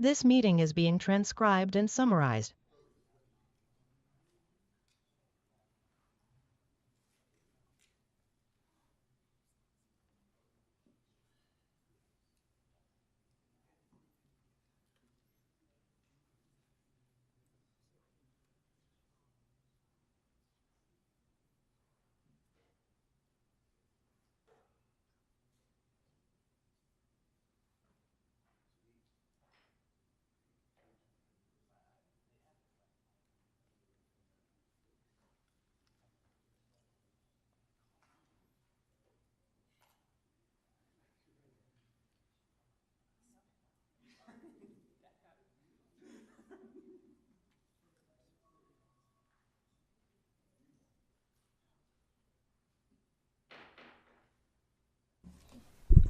This meeting is being transcribed and summarized.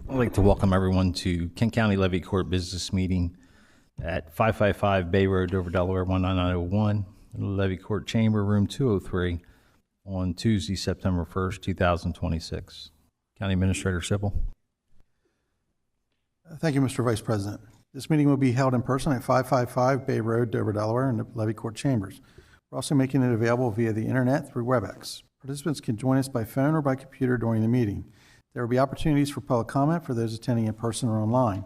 I'd like to welcome everyone to Kent County Levy Court Business Meeting at 555 Bay Road, Dover, Delaware, 19901, in the Levy Court Chamber, Room 203, on Tuesday, September 1st, 2026. County Administrator Sippel. Thank you, Mr. Vice President. This meeting will be held in person at 555 Bay Road, Dover, Delaware, in the Levy Court Chambers. We're also making it available via the internet through WebEx. Participants can join us by phone or by computer during the meeting. There will be opportunities for public comment for those attending in person or online.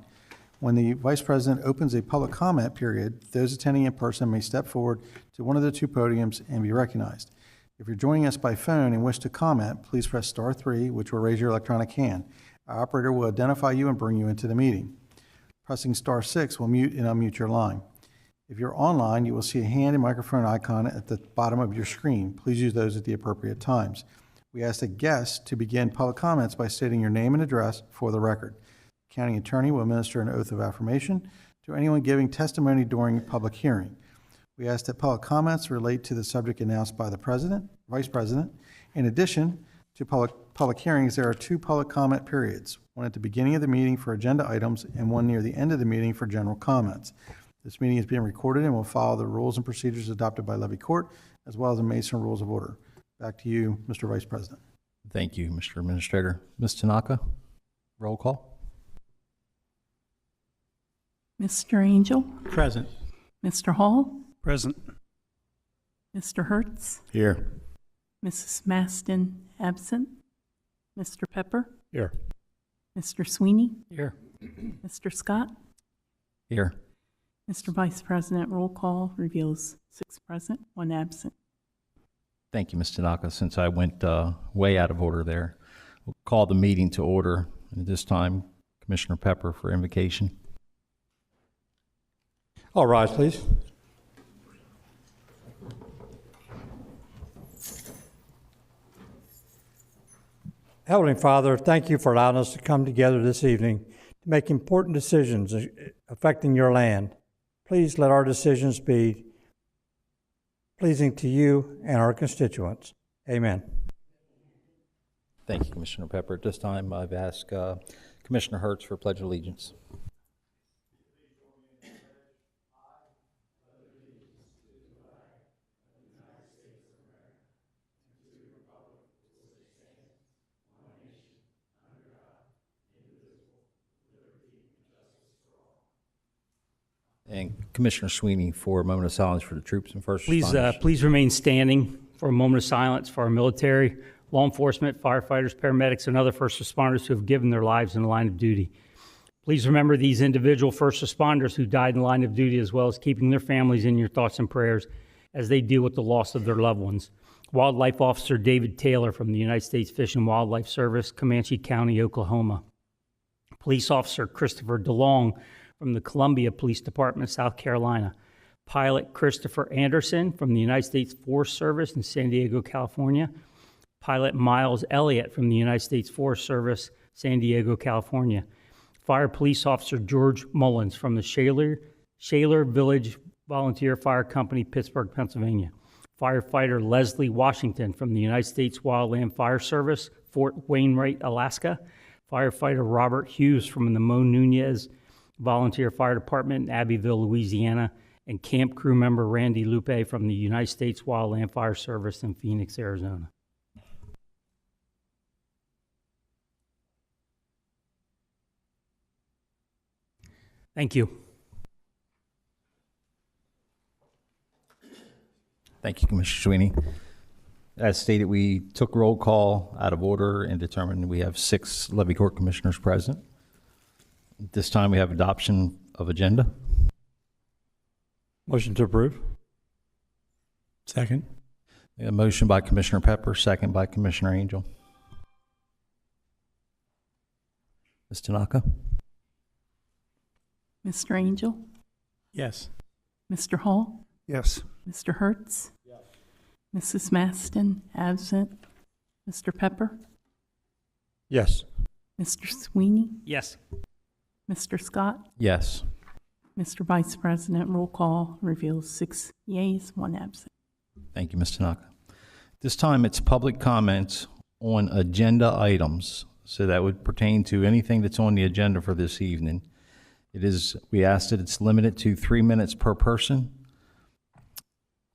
When the Vice President opens a public comment period, those attending in person may step forward to one of the two podiums and be recognized. If you're joining us by phone and wish to comment, please press *3, which will raise your electronic hand. Our operator will identify you and bring you into the meeting. Pressing *6 will mute and unmute your line. If you're online, you will see a hand and microphone icon at the bottom of your screen. Please use those at the appropriate times. We ask the guests to begin public comments by stating your name and address for the record. The county attorney will administer an oath of affirmation to anyone giving testimony during public hearing. We ask that public comments relate to the subject announced by the President, Vice President. In addition to public hearings, there are two public comment periods, one at the beginning of the meeting for agenda items and one near the end of the meeting for general comments. This meeting is being recorded and will follow the rules and procedures adopted by Levy Court, as well as the Mason Rules of Order. Back to you, Mr. Vice President. Thank you, Mr. Administrator. Ms. Tanaka, roll call. Mr. Angel? Present. Mr. Hall? Present. Mr. Hertz? Here. Mrs. Maston absent? Mr. Pepper? Here. Mr. Sweeney? Here. Mr. Scott? Here. Mr. Vice President, roll call reveals 6 present, 1 absent. Thank you, Ms. Tanaka. Since I went way out of order there, we'll call the meeting to order. And at this time, Commissioner Pepper for invocation. All rise, please. Heavenly Father, thank you for allowing us to come together this evening to make important decisions affecting your land. Please let our decisions be pleasing to you and our constituents. Amen. Thank you, Commissioner Pepper. At this time, I've asked Commissioner Hertz for Pledge of Allegiance. And Commissioner Sweeney for a moment of silence for the troops and first responders. Please remain standing for a moment of silence for our military, law enforcement, firefighters, paramedics, and other first responders who have given their lives in the line of duty. Please remember these individual first responders who died in the line of duty, as well as keeping their families in your thoughts and prayers as they deal with the loss of their loved ones. Wildlife Officer David Taylor from the United States Fish and Wildlife Service, Comanche County, Oklahoma. Police Officer Christopher DeLong from the Columbia Police Department, South Carolina. Pilot Christopher Anderson from the United States Forest Service in San Diego, California. Pilot Miles Elliott from the United States Forest Service, San Diego, California. Fire Police Officer George Mullins from the Shaler Village Volunteer Fire Company, Pittsburgh, Pennsylvania. Firefighter Leslie Washington from the United States Wildland Fire Service, Fort Wainwright, Alaska. Firefighter Robert Hughes from the Mo Nunez Volunteer Fire Department in Abbeville, Louisiana, and camp crew member Randy Lupe from the United States Wildland Fire Service in Phoenix, Arizona. Thank you. Thank you, Commissioner Sweeney. As stated, we took roll call out of order and determined we have 6 levy court commissioners present. This time we have adoption of agenda. Motion to approve. Second. A motion by Commissioner Pepper, second by Commissioner Angel. Ms. Tanaka? Mr. Angel? Yes. Mr. Hall? Yes. Mr. Hertz? Mrs. Maston, absent. Mr. Pepper? Yes. Mr. Sweeney? Yes. Mr. Scott? Yes. Mr. Vice President, roll call reveals 6 yeas, 1 absent. Thank you, Ms. Tanaka. This time it's public comments on agenda items. So that would pertain to anything that's on the agenda for this evening. We asked that it's limited to 3 minutes per person.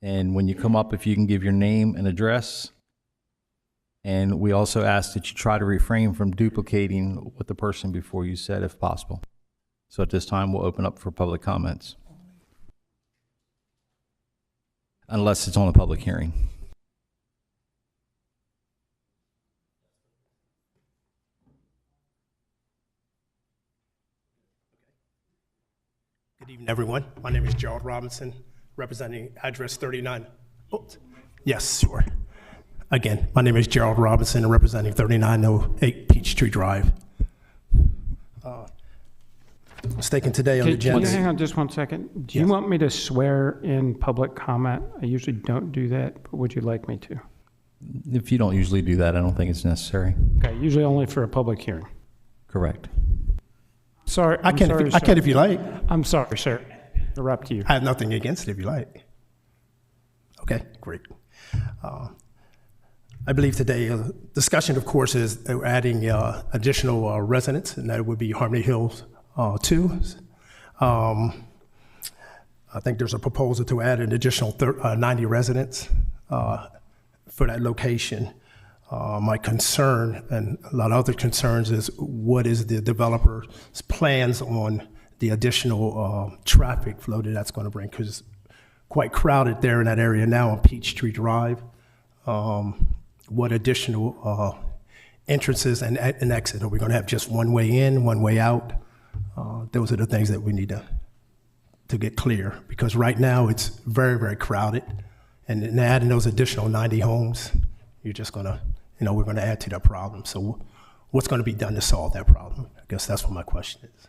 And when you come up, if you can give your name and address. And we also ask that you try to refrain from duplicating what the person before you said if possible. So at this time, we'll open up for public comments. Unless it's on a public hearing. Good evening, everyone. My name is Gerald Robinson, representing address 39. Oh, yes, sure. Again, my name is Gerald Robinson, representing 3908 Peachtree Drive. Staking today on the Can you agenda. hang on just 1 second? Do you Yes. want me to swear in public comment? I usually don't do that, but would you like me to? If you don't usually do that, I don't think it's necessary. Okay, usually only for a public hearing. Correct. Sorry, I can, if you like. I'm sorry, sir. Interrupt you. I have nothing against it if you like. Okay, great. I believe today, discussion, of course, is adding additional residents, and that would be Harmony Hills 2. I think there's a proposal to add an additional 90 residents for that location. My concern, and a lot of other concerns, is what is the developer's plans on the additional traffic flow that that's going to bring, because it's quite crowded there in that area now on Peachtree Drive. What additional entrances and exit? Are we going to have just one way in, one way out? Those are the things that we need to get clear, because right now it's very, very crowded. And in adding those additional 90 homes, you're just going to, we're going to add to that problem. So what's going to be done to solve that problem? I guess that's what my question is.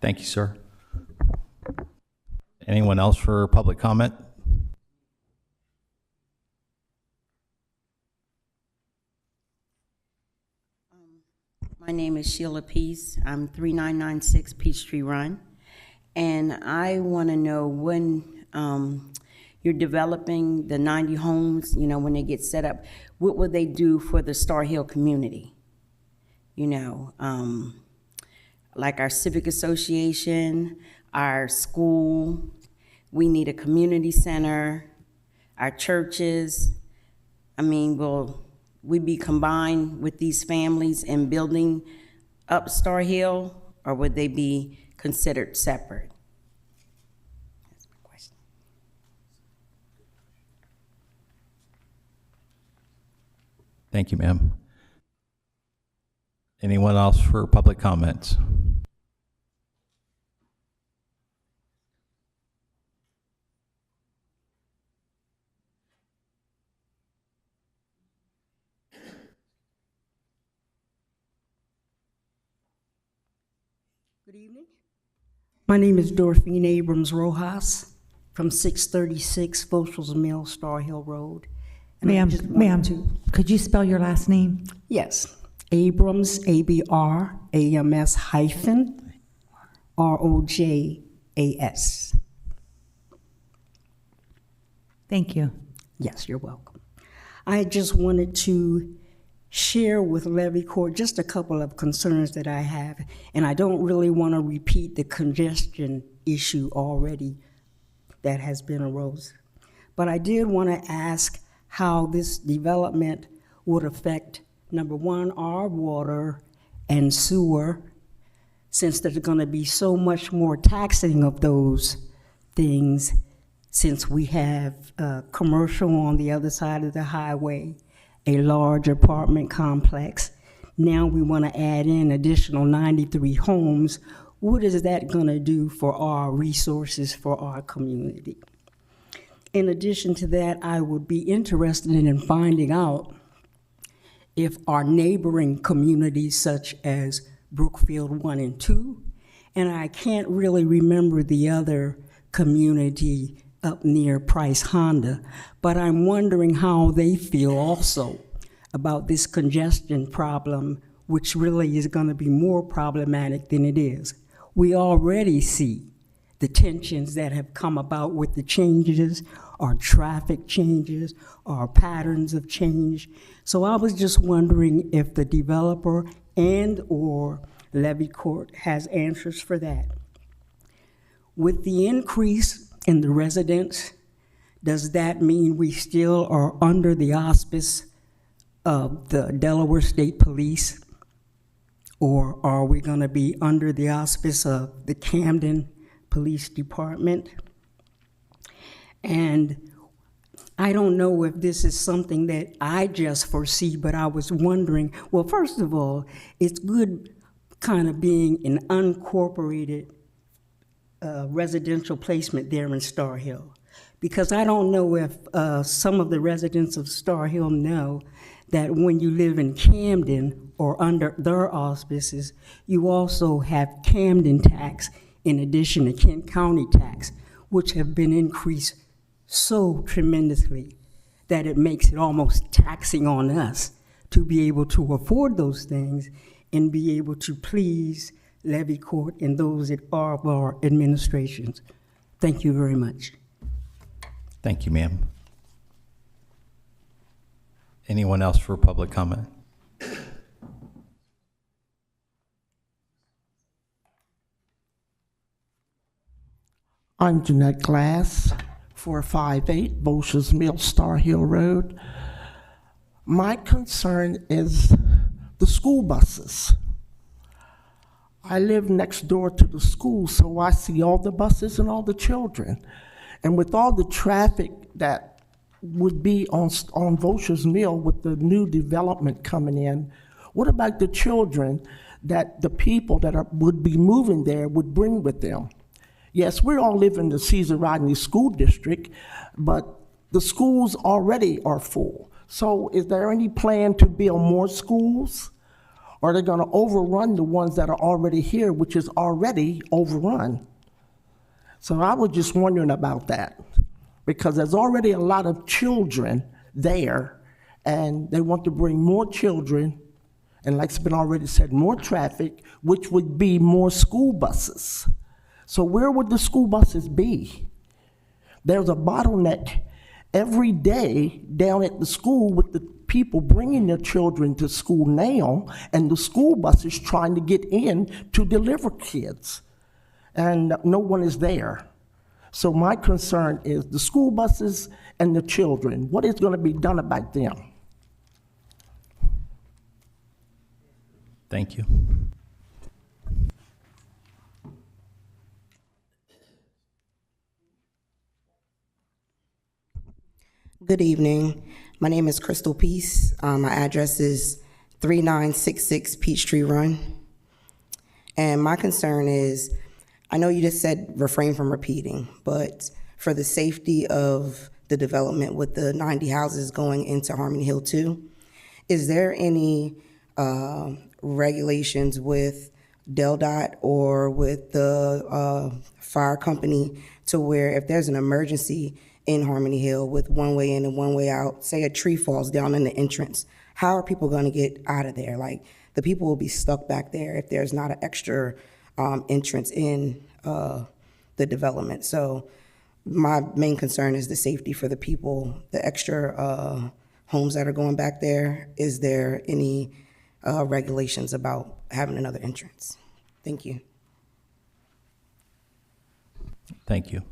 Thank you, sir. Anyone else for public comment? My name is Sheila Peace. I'm 3996 Peachtree Run. And I want to know when you're developing the 90 homes, when they get set up, what will they do for the Star Hill community? Like our civic association, our school, we need a community center, our churches. Will we be combined with these families and building up Star Hill, or would they be considered separate? That's my question. Thank you, ma'am. Anyone else for public comments? Good evening. My name is Dorothy Abrams Rojas from 636 Foschels Mill, Star Hill Road. And Ma'am, could you spell your last name? Yes, Abrams, ABRAMS hyphen ROJAS. Thank you. Yes, you're welcome. I just wanted to share with Levy Court just a couple of concerns that I have, and I don't really want to repeat the congestion issue already that has been arose. But I did want to ask how this development would affect, number one, our water and sewer since there's going to be so much more taxing of those things, since we have commercial on the other side of the highway, a large apartment complex. Now we want to add in additional 93 homes. What is that going to do for our resources for our community? In addition to that, I would be interested in finding out if our neighboring communities such as Brookfield 1 and 2, and I can't really remember the other community up near Price Honda, but I'm wondering how they feel also about this congestion problem, which really is going to be more problematic than it is. We already see the tensions that have come about with the changes, our traffic changes, our patterns of change. So I was just wondering if the developer and or Levy Court has answers for that. With the increase in the residents, does that mean we still are under the auspice of the Delaware State Police? Or are we going to be under the auspice of the Camden Police Department? And I don't know if this is something that I just foresee, but I was wondering, well, first of all, it's good kind of being an unincorporated residential placement there in Star Hill, because I don't know if some of the residents of Star Hill know that when you live in Camden or under their auspices, you also have Camden tax in addition to Kent County tax, which have been increased so tremendously that it makes it almost taxing on us to be able to afford those things and be able to please Levy Court and those that are of our administrations. Thank you very much. Thank you, ma'am. Anyone else for public comment? I'm Jeanette Glass, 458 Bosch's Mill, Star Hill Road. My concern is the school buses. I live next door to the school, so I see all the buses and all the children. And with all the traffic that would be on Bosch's Mill with the new development coming in, what about the children that the people that would be moving there would bring with them? Yes, we all live in the Caesar Rodney School District, but the schools already are full. So is there any plan to build more schools? Or are they going to overrun the ones that are already here, which is already overrun? So I was just wondering about that, because there's already a lot of children there, and they want to bring more children, and like it's been already said, more traffic, which would be more school buses. So where would the school buses be? There's a bottleneck every day down at the school with the people bringing their children to school now, and the school buses trying to get in to deliver kids, and no one is there. So my concern is the school buses and the children. What is going to be done about them? Thank you. Good evening. My name is Crystal Peace. My address is 3966 Peachtree Run. And my concern is, I know you just said refrain from repeating, but for the safety of the development with the 90 houses going into Harmony Hill 2, is there any regulations with DelDOT or with the fire company to where if there's an emergency in Harmony Hill with one way in and one way out, say a tree falls down in the entrance, how are people going to get out of there? Like, the people will be stuck back there if there's not an extra entrance in the development. So my main concern is the safety for the people, the extra homes that are going back there. Is there any regulations about having another entrance? Thank you. Thank you.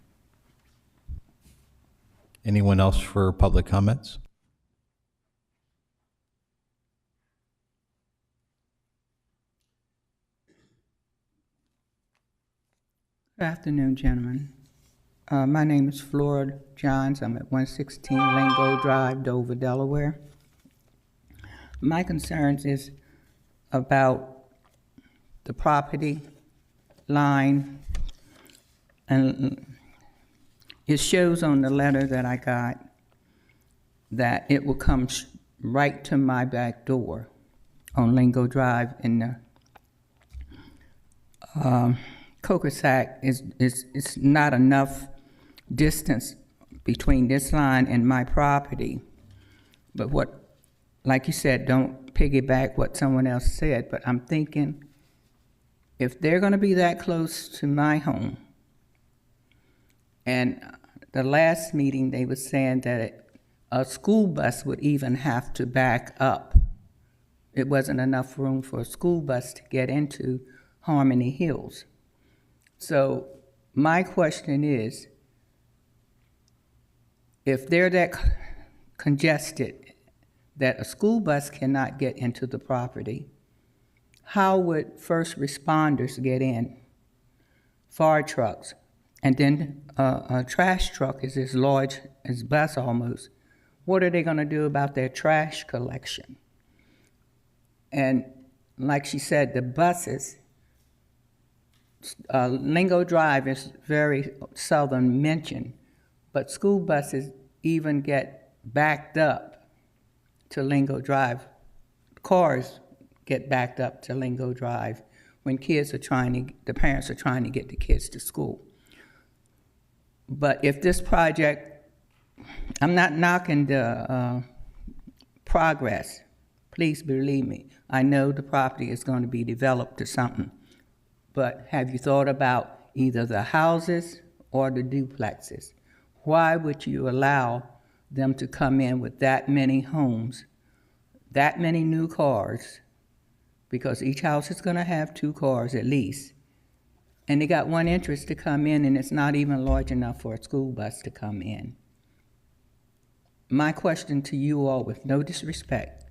Anyone else for public comments? afternoon, gentlemen. My name is Flora Johns. I'm at 116 Lingo Drive, Dover, Delaware. My concerns is about the property line, and it shows on the letter that I got that it will come right to my back door on Lingo Drive in the cul-de-sac. It's not enough distance between this line and my property. But what, like you said, don't piggyback what someone else said, but I'm thinking if they're gonna be that close to my home, and the last meeting they were saying that a school bus would even have to back up. It wasn't enough room for a school bus to get into Harmony Hills. So my question is, if they're that congested that a school bus cannot get into the property, how would first responders get in? Fire trucks, and then a trash truck is as large as a bus almost. What are they gonna do about their trash collection? And like she said, the buses, Lingo Drive is very seldom mentioned, but school buses even get backed up to Lingo Drive. Cars get backed up to Lingo Drive when the parents are trying to get the kids to school. But if this project, I'm not knocking the progress, please believe me. I know the property is going to be developed to something, but have you thought about either the houses or the duplexes? Why would you allow them to come in with that many homes, that many new cars, because each house is going to have 2 cars at least, and they got one entrance to come in, and it's not even large enough for a school bus to come in. My question to you all, with no disrespect,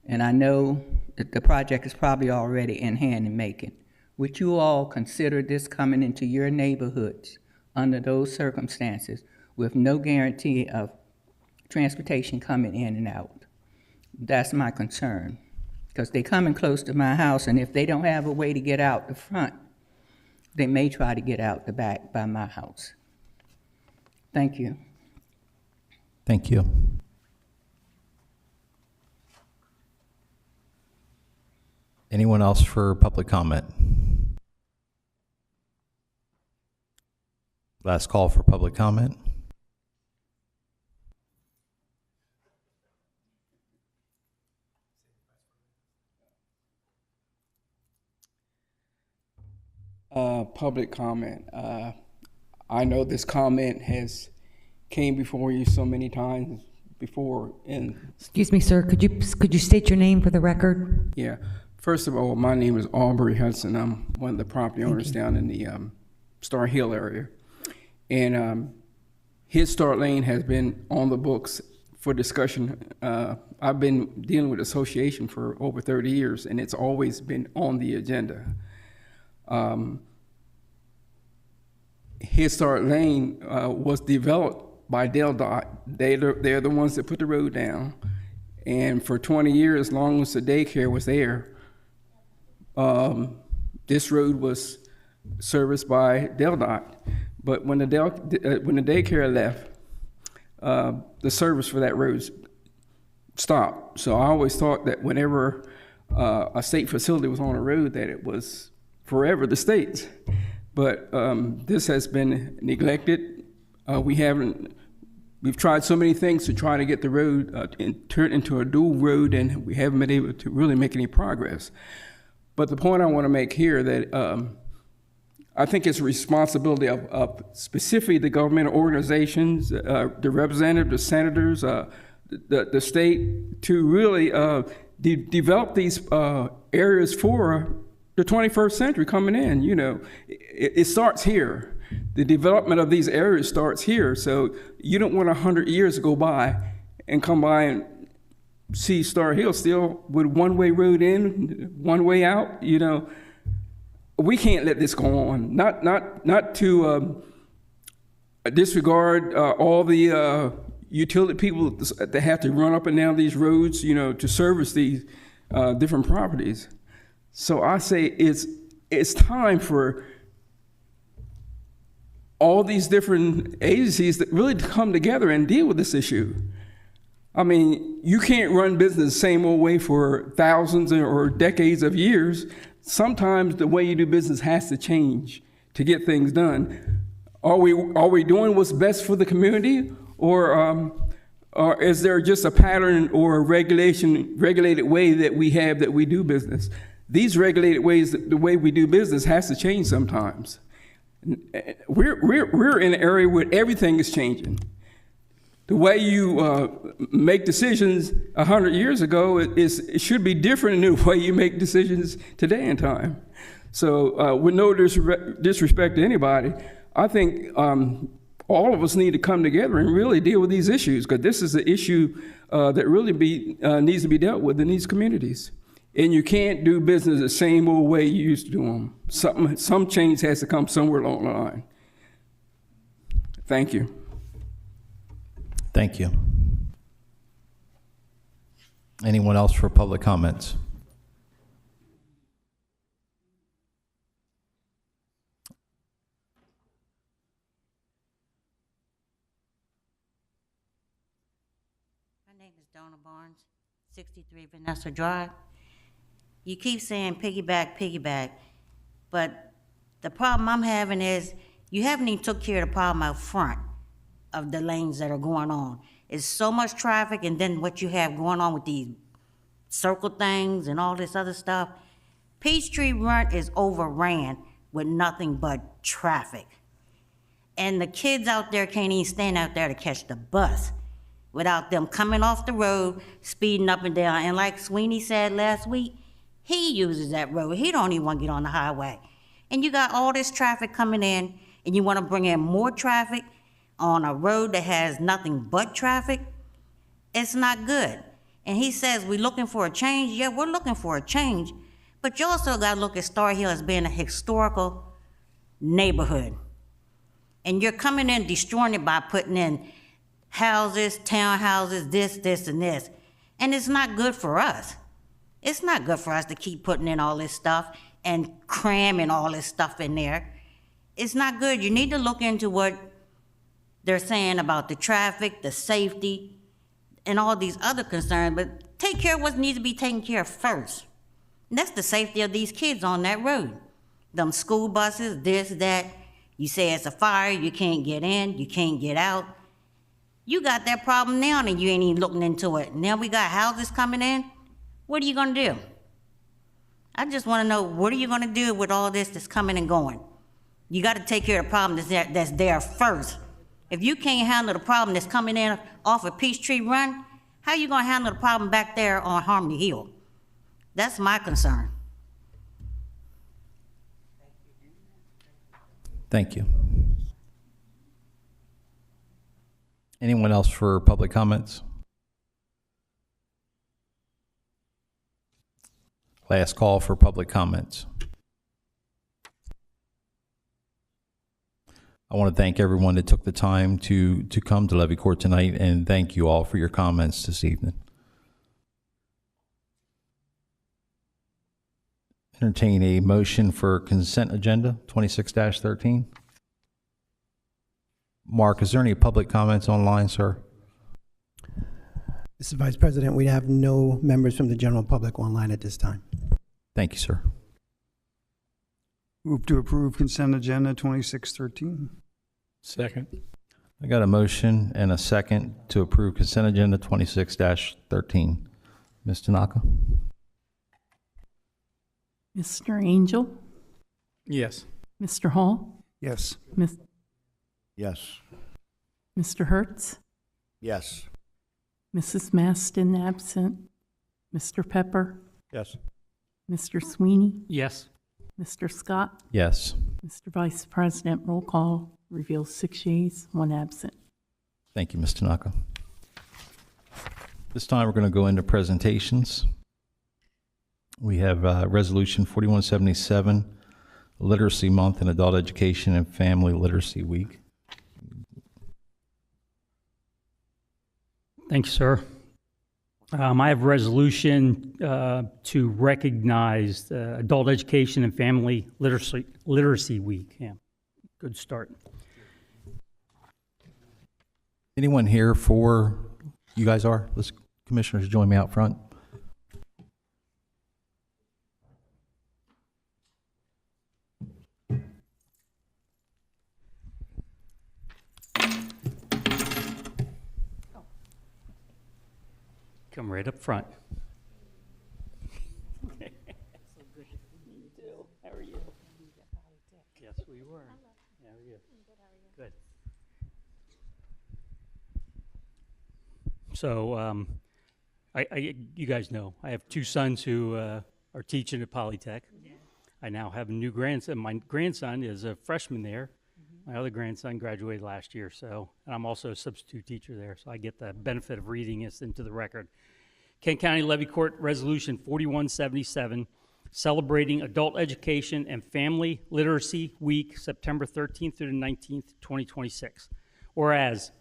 and I know that the project is probably already in hand and making, would you all consider this coming into your neighborhoods under those circumstances with no guarantee of transportation coming in and out? That's my concern, because they're coming close to my house, and if they don't have a way to get out the front, they may try to get out the back by my house. Thank you. Thank you. Anyone else for public comment? Last call for public comment. Public comment. I know this comment has came before you so many times before. And Excuse me, sir, could you state your name for the record? yeah, first of all, my name is Aubrey Hudson. I'm one of the property owners down in the Star Hill area, and Head Start Lane has been on the books for discussion. I've been dealing with the association for over 30 years, and it's always been on the agenda. Head Start Lane was developed by DelDOT. They're the ones that put the road down. And for 20 years, as long as the daycare was there, this road was serviced by DelDOT. But when the daycare left, the service for that road stopped. So I always thought that whenever a state facility was on a road, that it was forever the state's. But this has been neglected. We've tried so many things to try to get the road turned into a dual road, and we haven't been able to really make any progress. But the point I want to make here that I think it's a responsibility of specifically the government organizations, the representatives, the senators, the state, to really develop these areas for the 21st century coming in. You know, it starts here. The development of these areas starts here. So you don't want 100 years to go by and come by and see Star Hill still with one-way road in, one way out. You know, we can't let this go on. Not to disregard all the utility people that have to run up and down these roads, to service these different properties. So I say it's time for all these different agencies that really come together and deal with this issue. I mean, you can't run business the same old way for thousands or decades of years. Sometimes the way you do business has to change to get things done. Are we doing what's best for the community, or is there just a pattern or a regulated way that we do business? These regulated ways, the way we do business, has to change sometimes. We're in an area where everything is changing. The way you make decisions 100 years ago it should be different than the way you make decisions today in time. So with no disrespect to anybody, I think all of us need to come together and really deal with these issues, because this is an issue that really needs to be dealt with in these communities. And you can't do business the same old way you used to do them. Some change has to come somewhere along the line. Thank you. Thank you. Anyone else for public comments? My name is Donna Barnes, 63 Vanessa Drive. You keep saying piggyback, but the problem I'm having is you haven't even took care of the problem out front of the lanes that are going on. It's so much traffic, and then what you have going on with these circle things and all this other stuff. Peachtree Run is overran with nothing but traffic. And the kids out there can't even stand out there to catch the bus without them coming off the road, speeding up and down. And like Sweeney said last week, he uses that road. He don't even want to get on the highway. And you got all this traffic coming in, and you want to bring in more traffic on a road that has nothing but traffic. It's not good. And he says we're looking for a change. Yeah, we're looking for a change. But you also got to look at Star Hill as being a historical neighborhood. And you're coming in destroying it by putting in houses, townhouses, this, and this. And it's not good for us. It's not good for us to keep putting in all this stuff and cramming all this stuff in there. It's not good. You need to look into what they're saying about the traffic, the safety, and all these other concerns, but take care of what needs to be taken care of first. And that's the safety of these kids on that road. Them school buses, this, that. You say it's a fire, you can't get in, you can't get out. You got that problem now and you ain't even looking into it. Now we got houses coming in. What are you gonna do? I just wanna know, what are you gonna do with all this that's coming and going? You gotta take care of the problem that's there first. If you can't handle the problem that's coming in off of Peachtree Run, how are you gonna handle the problem back there on Harmony Hill? That's my concern. Thank you. Anyone else for public comments? Last call for public comments. I want to thank everyone that took the time to come to Levy Court tonight, and thank you all for your comments this evening. Entertain a motion for consent agenda 26-13. Mark, is there any public comments online, sir? Mr. Vice President, we have no members from the general public online at this time. Thank you, sir. Move to approve consent agenda 2613. Second. I got a motion and a second to approve consent agenda 26-13. Ms. Tanaka? Mr. Angel? Yes. Mr. Hall? Yes. Yes. Mr. Hertz? Yes. Mrs. Maston absent. Mr. Pepper? Yes. Mr. Sweeney? Yes. Mr. Scott? Yes. Mr. Vice President, roll call reveals 6 yeas, 1 absent. Thank you, Ms. Tanaka. This time we're going to go into presentations. We have Resolution 4177, Literacy Month and Adult Education and Family Literacy Week. Thank you, sir. I have a resolution to recognize Adult Education and Family Literacy Week. Yeah, good start. Anyone here for, you guys are? Let's, commissioners, join me out front. Come right up front. How are you? Yes, we were. How are you? Good. So, you guys know, I have two sons who are teaching at Polytech. Yeah. I now have a new grandson. My grandson is a freshman there. My other grandson graduated last year, so, and I'm also a substitute teacher there, so I get the benefit of reading this into the record. Kent County Levy Court Resolution 4177, celebrating Adult Education and Family Literacy Week, September 13th through the 19th, 2026. Whereas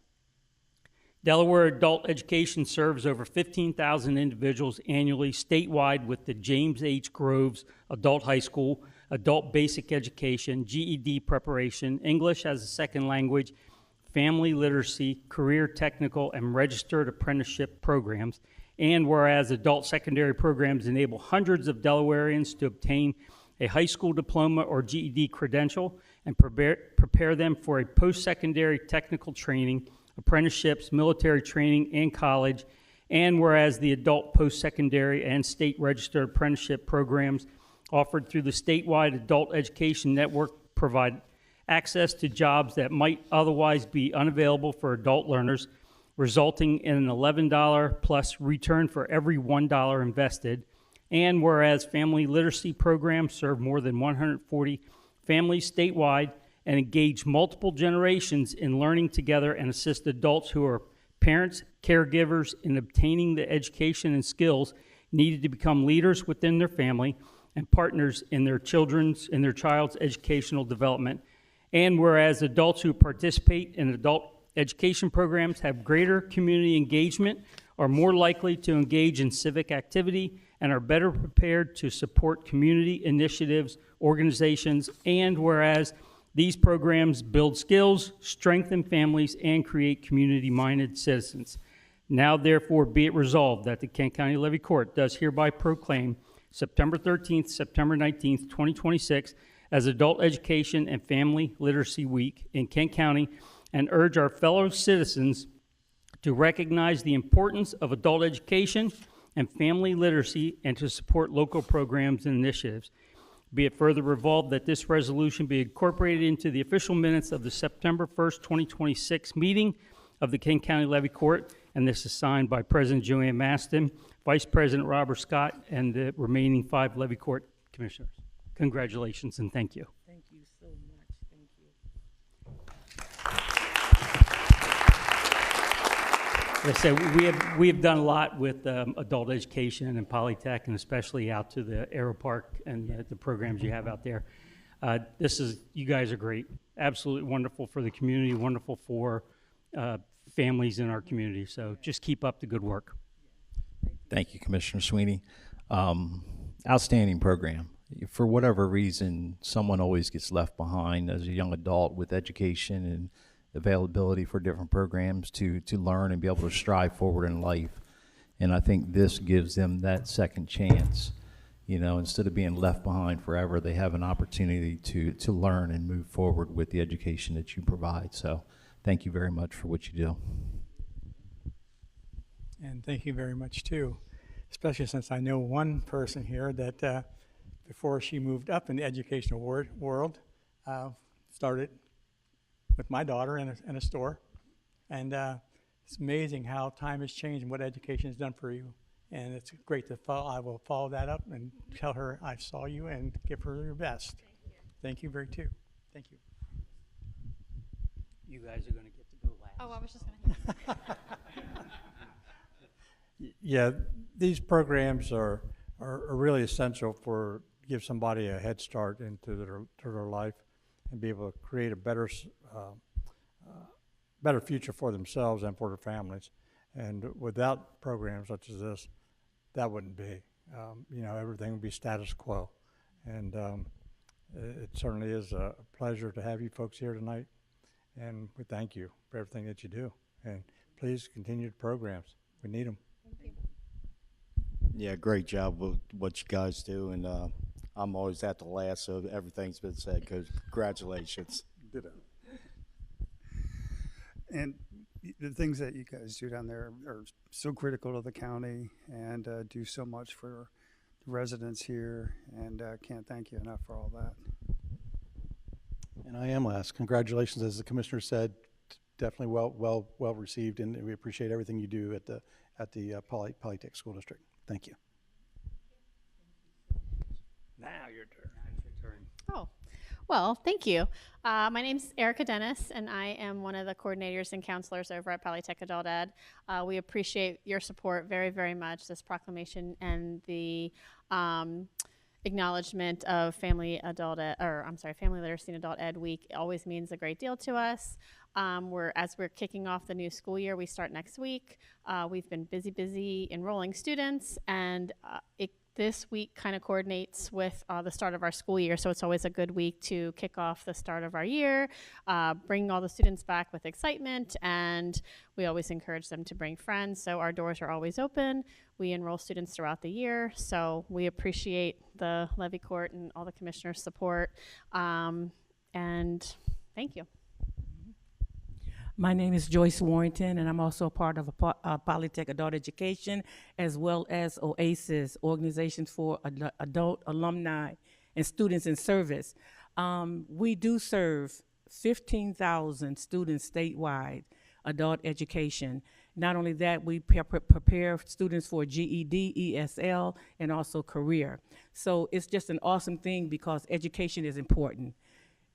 Delaware Adult Education serves over 15,000 individuals annually statewide with the James H. Groves Adult High School, Adult Basic Education, GED preparation, English as a second language, family literacy, career technical, and registered apprenticeship programs. And whereas adult secondary programs enable hundreds of Delawareans to obtain a high school diploma or GED credential and prepare them for a post-secondary technical training, apprenticeships, military training, and college. And whereas the adult post-secondary and state registered apprenticeship programs offered through the statewide adult education network provide access to jobs that might otherwise be unavailable for adult learners, resulting in an $11 plus return for every $1 invested. And whereas family literacy programs serve more than 140 families statewide and engage multiple generations in learning together and assist adults who are parents, caregivers in obtaining the education and skills needed to become leaders within their family and partners in their child's educational development. And whereas adults who participate in adult education programs have greater community engagement, are more likely to engage in civic activity, and are better prepared to support community initiatives, organizations, and whereas these programs build skills, strengthen families, and create community-minded citizens. Now, therefore, be it resolved that the Kent County Levy Court does hereby proclaim September 13th, September 19th, 2026 as Adult Education and Family Literacy Week in Kent County, and urge our fellow citizens to recognize the importance of adult education and family literacy and to support local programs and initiatives. Be it further resolved that this resolution be incorporated into the official minutes of the September 1st, 2026 meeting of the Kent County Levy Court, and this is signed by President Joanne Maston, Vice President Robert Scott, and the remaining 5 Levy Court commissioners. Congratulations and thank you. Thank you so much. Thank you. Like I said, we have done a lot with adult education and Polytech, and especially out to the Aero Park and the programs you have out there. You guys are great, absolutely wonderful for the community, wonderful for families in our community. So just keep up the good work. Thank you, Commissioner Sweeney. Outstanding program. For whatever reason, someone always gets left behind as a young adult with education and availability for different programs to learn and be able to strive forward in life. And I think this gives them that second chance. You know, instead of being left behind forever, they have an opportunity to learn and move forward with the education that you provide. So thank you very much for what you do. And thank you very much too, especially since I know one person here that before she moved up in the educational world, started with my daughter in a store. And it's amazing how time has changed and what education has done for you. And it's great to follow. I will follow that up and tell her I saw you and give her your best. Thank you very too. Thank you. You guys are going to get to go last. Oh, I was just going to. Yeah, these programs are really essential for give somebody a head start into their life and be able to create a better future for themselves and for their families. And without programs such as this, that wouldn't be. Everything would be status quo. And it certainly is a pleasure to have you folks here tonight. And we thank you for everything that you do. And please continue the programs. We need them. Yeah, great job with what you guys do, and I'm always at the last, so everything's been said. Congratulations. Ditto. And the things that you guys do down there are so critical to the county and do so much for the residents here, and can't thank you enough for all that. And I am last. Congratulations, as the commissioner said, definitely well received, and we appreciate everything you do at the Polytech School District. Thank you. Now your turn. Oh, well, thank you. My name's Erica Dennis, and I am one of the coordinators and counselors over at Polytech Adult Ed. We appreciate your support very, very much. This proclamation and the acknowledgement of Family Literacy and Adult Ed Week always means a great deal to us. As we're kicking off the new school year, we start next week. We've been busy enrolling students, and this week kind of coordinates with the start of our school year, so it's always a good week to kick off the start of our year, bring all the students back with excitement, and we always encourage them to bring friends, so our doors are always open. We enroll students throughout the year, so we appreciate the Levy Court and all the commissioners' support, and thank you. My name is Joyce Warrington, and I'm also a part of Polytech Adult Education, as well as OASIS, Organizations for Adult Alumni and Students in Service. We do serve 15,000 students statewide, adult education. Not only that, we prepare students for GED, ESL, and also career. So it's just an awesome thing because education is important.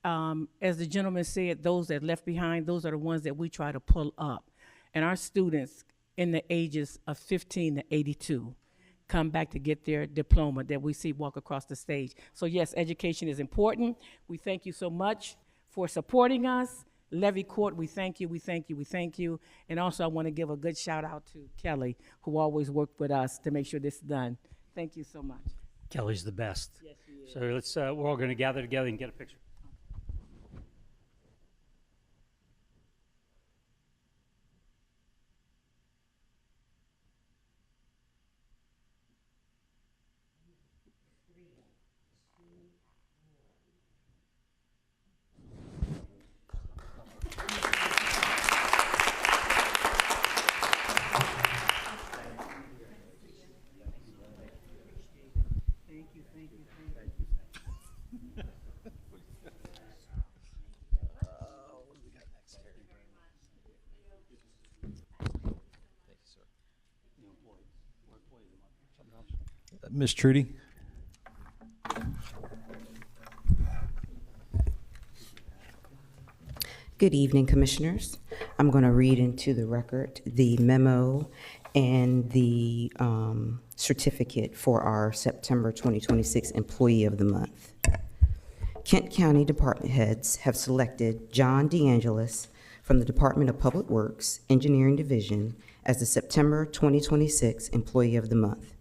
As the gentleman said, those that left behind, those are the ones that we try to pull up. And our students in the ages of 15 to 82 come back to get their diploma that we see walk across the stage. So yes, education is important. We thank you so much for supporting us. Levy Court, we thank you, we thank you, we thank you. And also I want to give a good shout out to Kelly, who always worked with us to make sure this is done. Thank you so much. Kelly's the best. Yes, she is. So let's, we're all going to gather together and get a picture. Ms. Trudy? Good evening, Commissioners. I'm going to read into the record the memo and the certificate for our September 2026 Employee of the Month. Kent County Department Heads have selected John DeAngelis from the Department of Public Works, Engineering Division as the September 2026 Employee of the Month.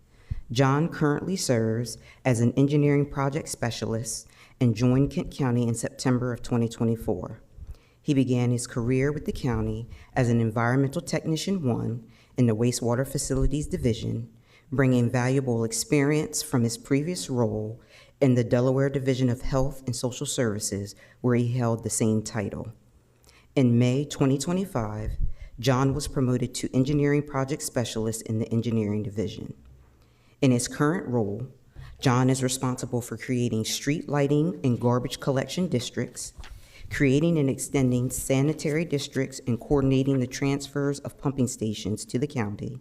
John currently serves as an engineering project specialist and joined Kent County in September of 2024. He began his career with the county as an Environmental Technician 1 in the Wastewater Facilities Division, bringing valuable experience from his previous role in the Delaware Division of Health and Social Services, where he held the same title. In May 2025, John was promoted to Engineering Project Specialist in the Engineering Division. In his current role, John is responsible for creating street lighting and garbage collection districts, creating and extending sanitary districts and coordinating the transfers of pumping stations to the county,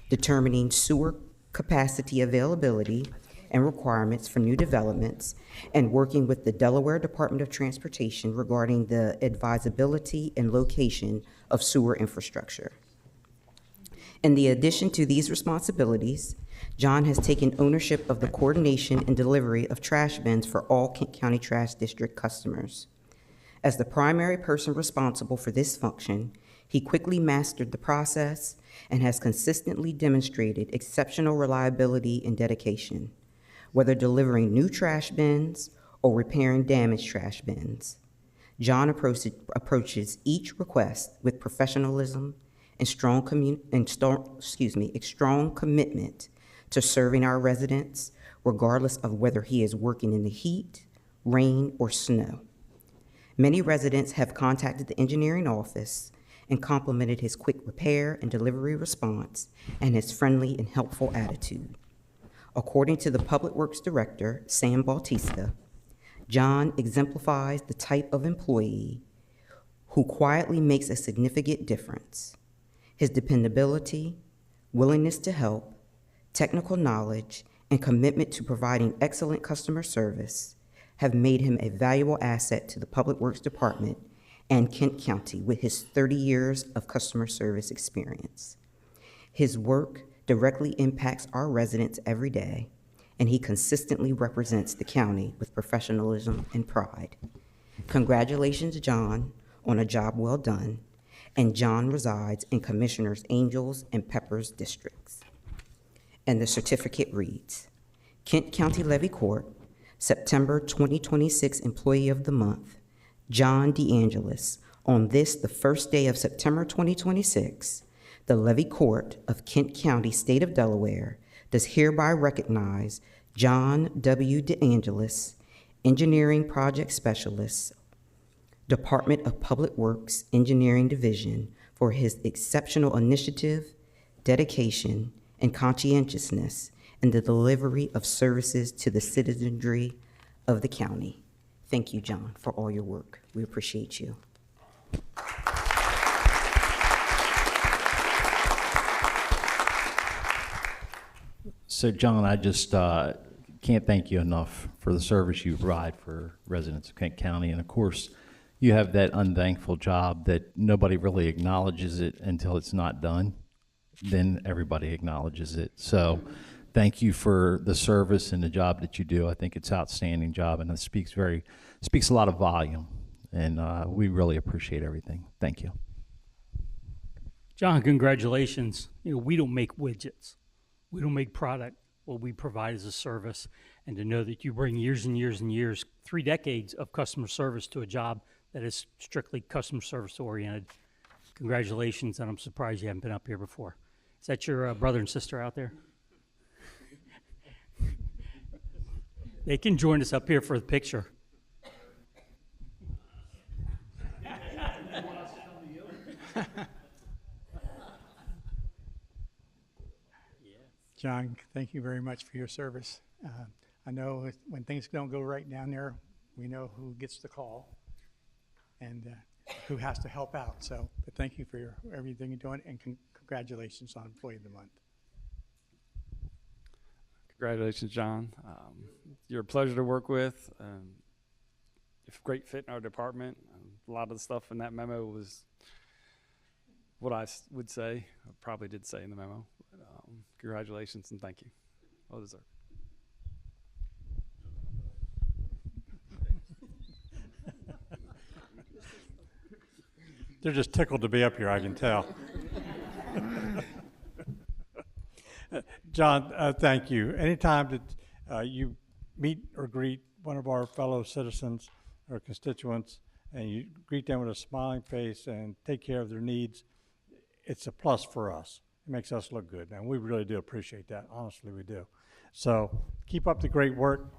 determining sewer capacity availability and requirements for new developments, and working with the Delaware Department of Transportation regarding the advisability and location of sewer infrastructure. In the addition to these responsibilities, John has taken ownership of the coordination and delivery of trash bins for all Kent County Trash District customers. As the primary person responsible for this function, he quickly mastered the process and has consistently demonstrated exceptional reliability and dedication, whether delivering new trash bins or repairing damaged trash bins. John approaches each request with professionalism and strong commitment to serving our residents, regardless of whether he is working in the heat, rain, or snow. Many residents have contacted the engineering office and complimented his quick repair and delivery response and his friendly and helpful attitude. According to the Public Works Director, Sam Bautista, John exemplifies the type of employee who quietly makes a significant difference. His dependability, willingness to help, technical knowledge, and commitment to providing excellent customer service have made him a valuable asset to the Public Works Department and Kent County with his 30 years of customer service experience. His work directly impacts our residents every day, and he consistently represents the county with professionalism and pride. Congratulations, John, on a job well done, and John resides in Commissioners Angels and Peppers districts. And the certificate reads, Kent County Levy Court, September 2026 Employee of the Month, John DeAngelis. On this, the first day of September 2026, the Levy Court of Kent County, State of Delaware, does hereby recognize John W. DeAngelis, Engineering Project Specialist, Department of Public Works Engineering Division, for his exceptional initiative, dedication, and conscientiousness in the delivery of services to the citizenry of the county. Thank you, John, for all your work. We appreciate you. So, John, I just can't thank you enough for the service you provide for residents of Kent County. And of course, you have that unthankful job that nobody really acknowledges it until it's not done. Then everybody acknowledges it. So thank you for the service and the job that you do. I think it's an outstanding job, and it speaks a lot of volume. And we really appreciate everything. Thank you. John, congratulations. You know, we don't make widgets. We don't make product. What we provide is a service. And to know that you bring years and years and years, 3 decades of customer service to a job that is strictly customer service oriented. Congratulations, and I'm surprised you haven't been up here before. Is that your brother and sister out there? They can join us up here for the picture. John, thank you very much for your service. I know when things don't go right down there, we know who gets the call and who has to help out. So, but thank you for everything you're doing, and congratulations on Employee of the Month. Congratulations, John. You're a pleasure to work with. You're a great fit in our department. A lot of the stuff in that memo was what I would say, I probably did say in the memo. But, congratulations and thank you. Well deserved. They're just tickled to be up here, I can tell. John, thank you. Anytime that you meet or greet one of our fellow citizens or constituents and you greet them with a smiling face and take care of their needs, it's a plus for us. It makes us look good, and we really do appreciate that. Honestly, we do. So keep up the great work,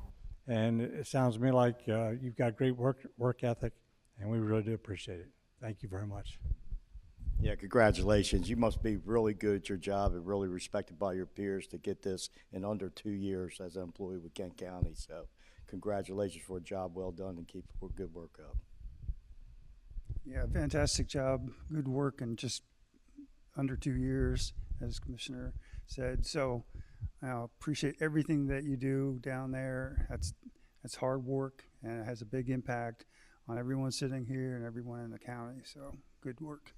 and it sounds to me like you've got great work ethic, and we really do appreciate it. Thank you very much. Yeah, congratulations. You must be really good at your job and really respected by your peers to get this in under 2 years as an employee with Kent County. So congratulations for a job well done, and keep good work up. Yeah, fantastic job. Good work in just under 2 years, as Commissioner said. So I appreciate everything that you do down there. That's hard work, and it has a big impact on everyone sitting here and everyone in the county. So good work.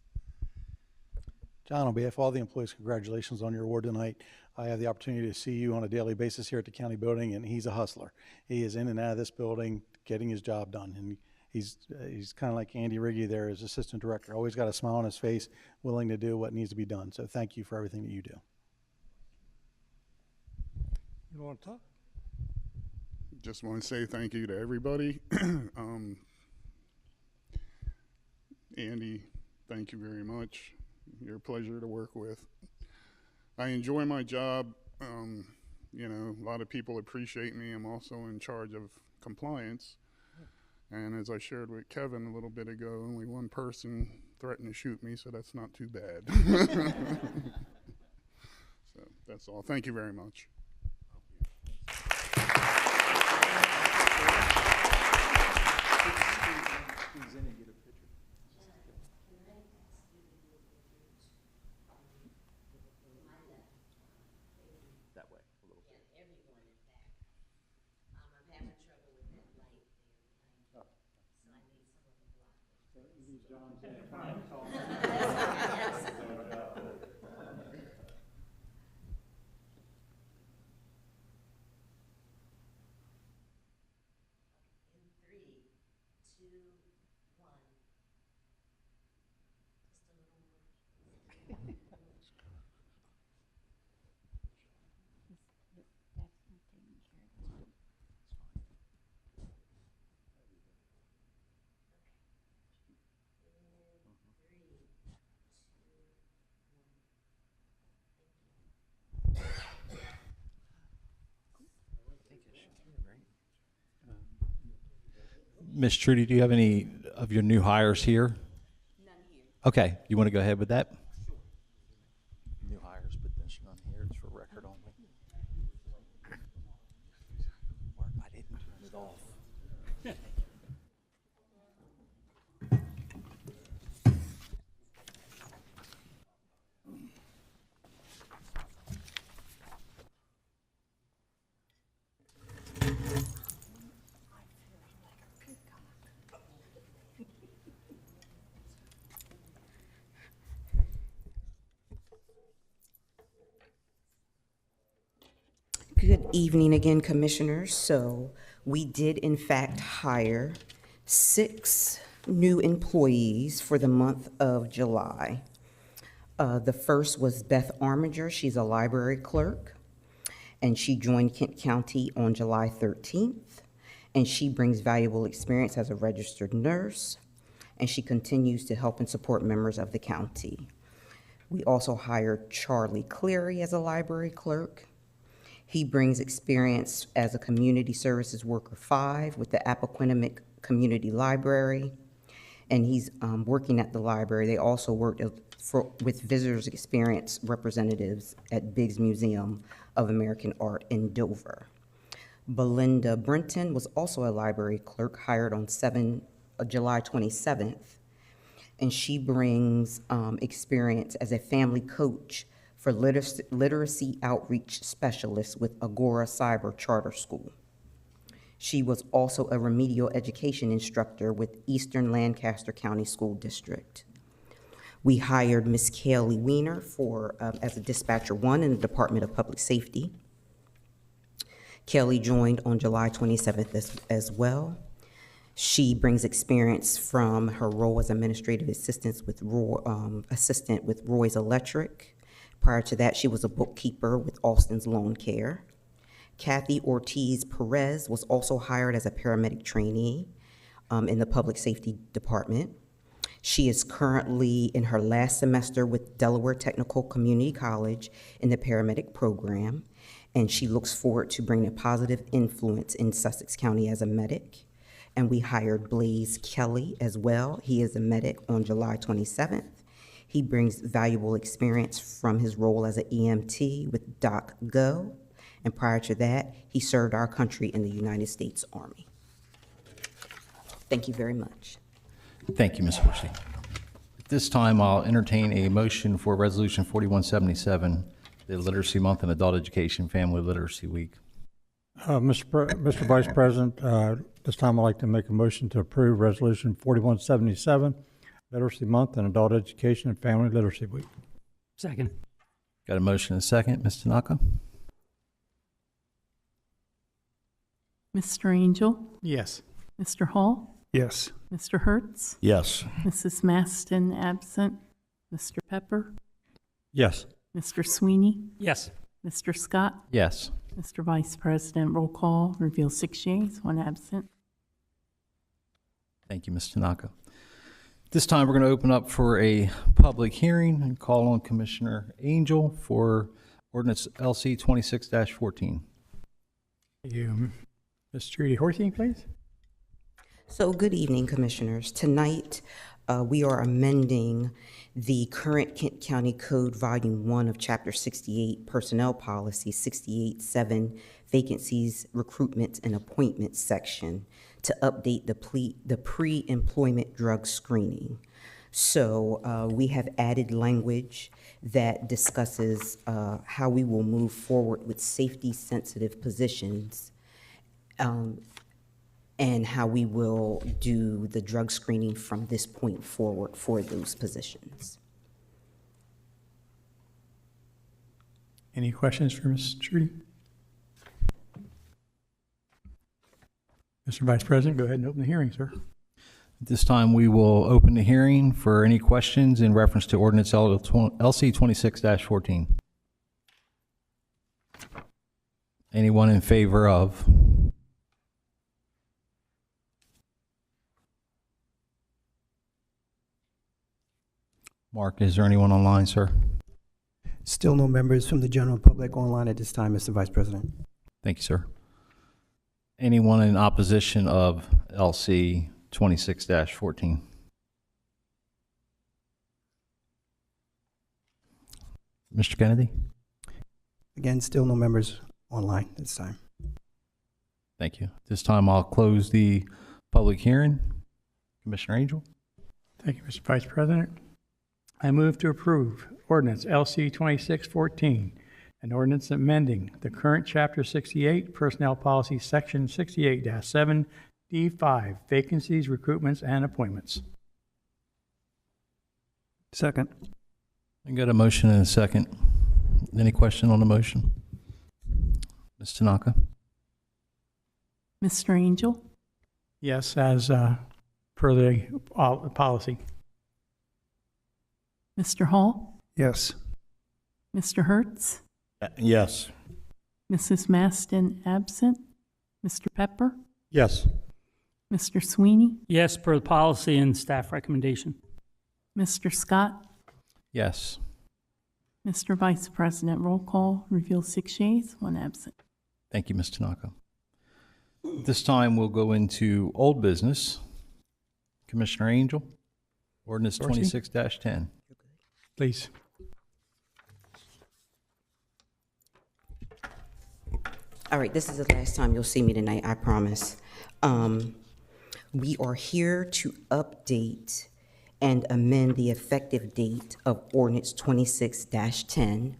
John, on behalf of all the employees, congratulations on your award tonight. I have the opportunity to see you on a daily basis here at the county building, and he's a hustler. He is in and out of this building getting his job done, and he's kind of like Andy Riggy there as assistant director, always got a smile on his face, willing to do what needs to be done. So thank you for everything that you do. You want to talk? Just want to say thank you to everybody. Andy, thank you very much. You're a pleasure to work with. I enjoy my job. You know, a lot of people appreciate me. I'm also in charge of compliance. And as I shared with Kevin a little bit ago, only one person threatened to shoot me, so that's not too bad. So that's all. Thank you very much. Ms. Trudy, do you have any of your new hires here? None here. Okay, you want to go ahead with that? Sure. New hires, but there's none here. It's for record only. I didn't turn it off. Good evening again, Commissioners. So we did in fact hire 6 new employees for the month of July. The first was Beth Armiger. She's a library clerk, and she joined Kent County on July 13th, and she brings valuable experience as a registered nurse, and she continues to help and support members of the county. We also hired Charlie Cleary as a library clerk. He brings experience as a community services worker 5 with the Appoquinimink Community Library, and he's working at the library. They also worked with visitors experience representatives at Biggs Museum of American Art in Dover. Belinda Brenton was also a library clerk hired on July 27th, and she brings experience as a family coach for literacy outreach specialist with Agora Cyber Charter School. She was also a remedial education instructor with Eastern Lancaster County School District. We hired Ms. Kaylee Weiner as a dispatcher 1 in the Department of Public Safety. Kelly joined on July 27th as well. She brings experience from her role as administrative assistant with Roy's Electric. Prior to that, she was a bookkeeper with Austin's Lawn Care. Kathy Ortiz Perez was also hired as a paramedic trainee in the Public Safety Department. She is currently in her last semester with Delaware Technical Community College in the paramedic program, and she looks forward to bringing a positive influence in Sussex County as a medic. And we hired Blaze Kelly as well. He is a medic on July 27th. He brings valuable experience from his role as an EMT with Doc Go, and prior to that, he served our country in the United States Army. Thank you very much. Thank you, Ms. Horsey. At this time, I'll entertain a motion for Resolution 4177, the Literacy Month and Adult Education Family Literacy Week. Mr. Vice President, this time I'd like to make a motion to approve Resolution 4177, Literacy Month and Adult Education and Family Literacy Week. Second. Got a motion and a second. Ms. Tanaka? Mr. Angel? Yes. Mr. Hall? Yes. Mr. Hertz? Yes. Mrs. Maston absent. Mr. Pepper? Yes. Mr. Sweeney? Yes. Mr. Scott? Yes. Mr. Vice President, roll call, reveal 6 yeas, 1 absent. Thank you, Ms. Tanaka. This time, we're going to open up for a public hearing and call on Commissioner Angel for ordinance LC 26-14. You, Ms. Trudy Horsey, please. So, good evening, Commissioners. Tonight, we are amending the current Kent County Code, Volume 1 of Chapter 68, Personnel Policy 68-7, Vacancies, Recruitment, and Appointments section to update the pre-employment drug screening. So we have added language that discusses how we will move forward with safety-sensitive positions and how we will do the drug screening from this point forward for those positions. Any questions for Ms. Trudy? Mr. Vice President, go ahead and open the hearing, sir. At this time, we will open the hearing for any questions in reference to ordinance LC 26-14. Anyone in favor of? Mark, is there anyone online, sir? Still no members from the general public online at this time, Mr. Vice President. Thank you, sir. Anyone in opposition of LC 26-14? Mr. Kennedy? Again, still no members online at this time. Thank you. This time I'll close the public hearing. Commissioner Angel? Thank you, Mr. Vice President. I move to approve ordinance LC 26-14, an ordinance amending the current Chapter 68 Personnel Policy Section 68-7 D5 Vacancies, Recruitments, and Appointments. Second. I got a motion and a second. Any question on the motion? Ms. Tanaka? Mr. Angel? Yes, as per the policy. Mr. Hall? Yes. Mr. Hertz? Yes. Mrs. Maston absent. Mr. Pepper? Yes. Mr. Sweeney? Yes, per the policy and staff recommendation. Mr. Scott? Yes. Mr. Vice President, roll call, reveal 6 yeas, 1 absent. Thank you, Ms. Tanaka. This time we'll go into old business. Commissioner Angel, ordinance 26-10. Please. All right, this is the last time you'll see me tonight, I promise. We are here to update and amend the effective date of ordinance 26-10.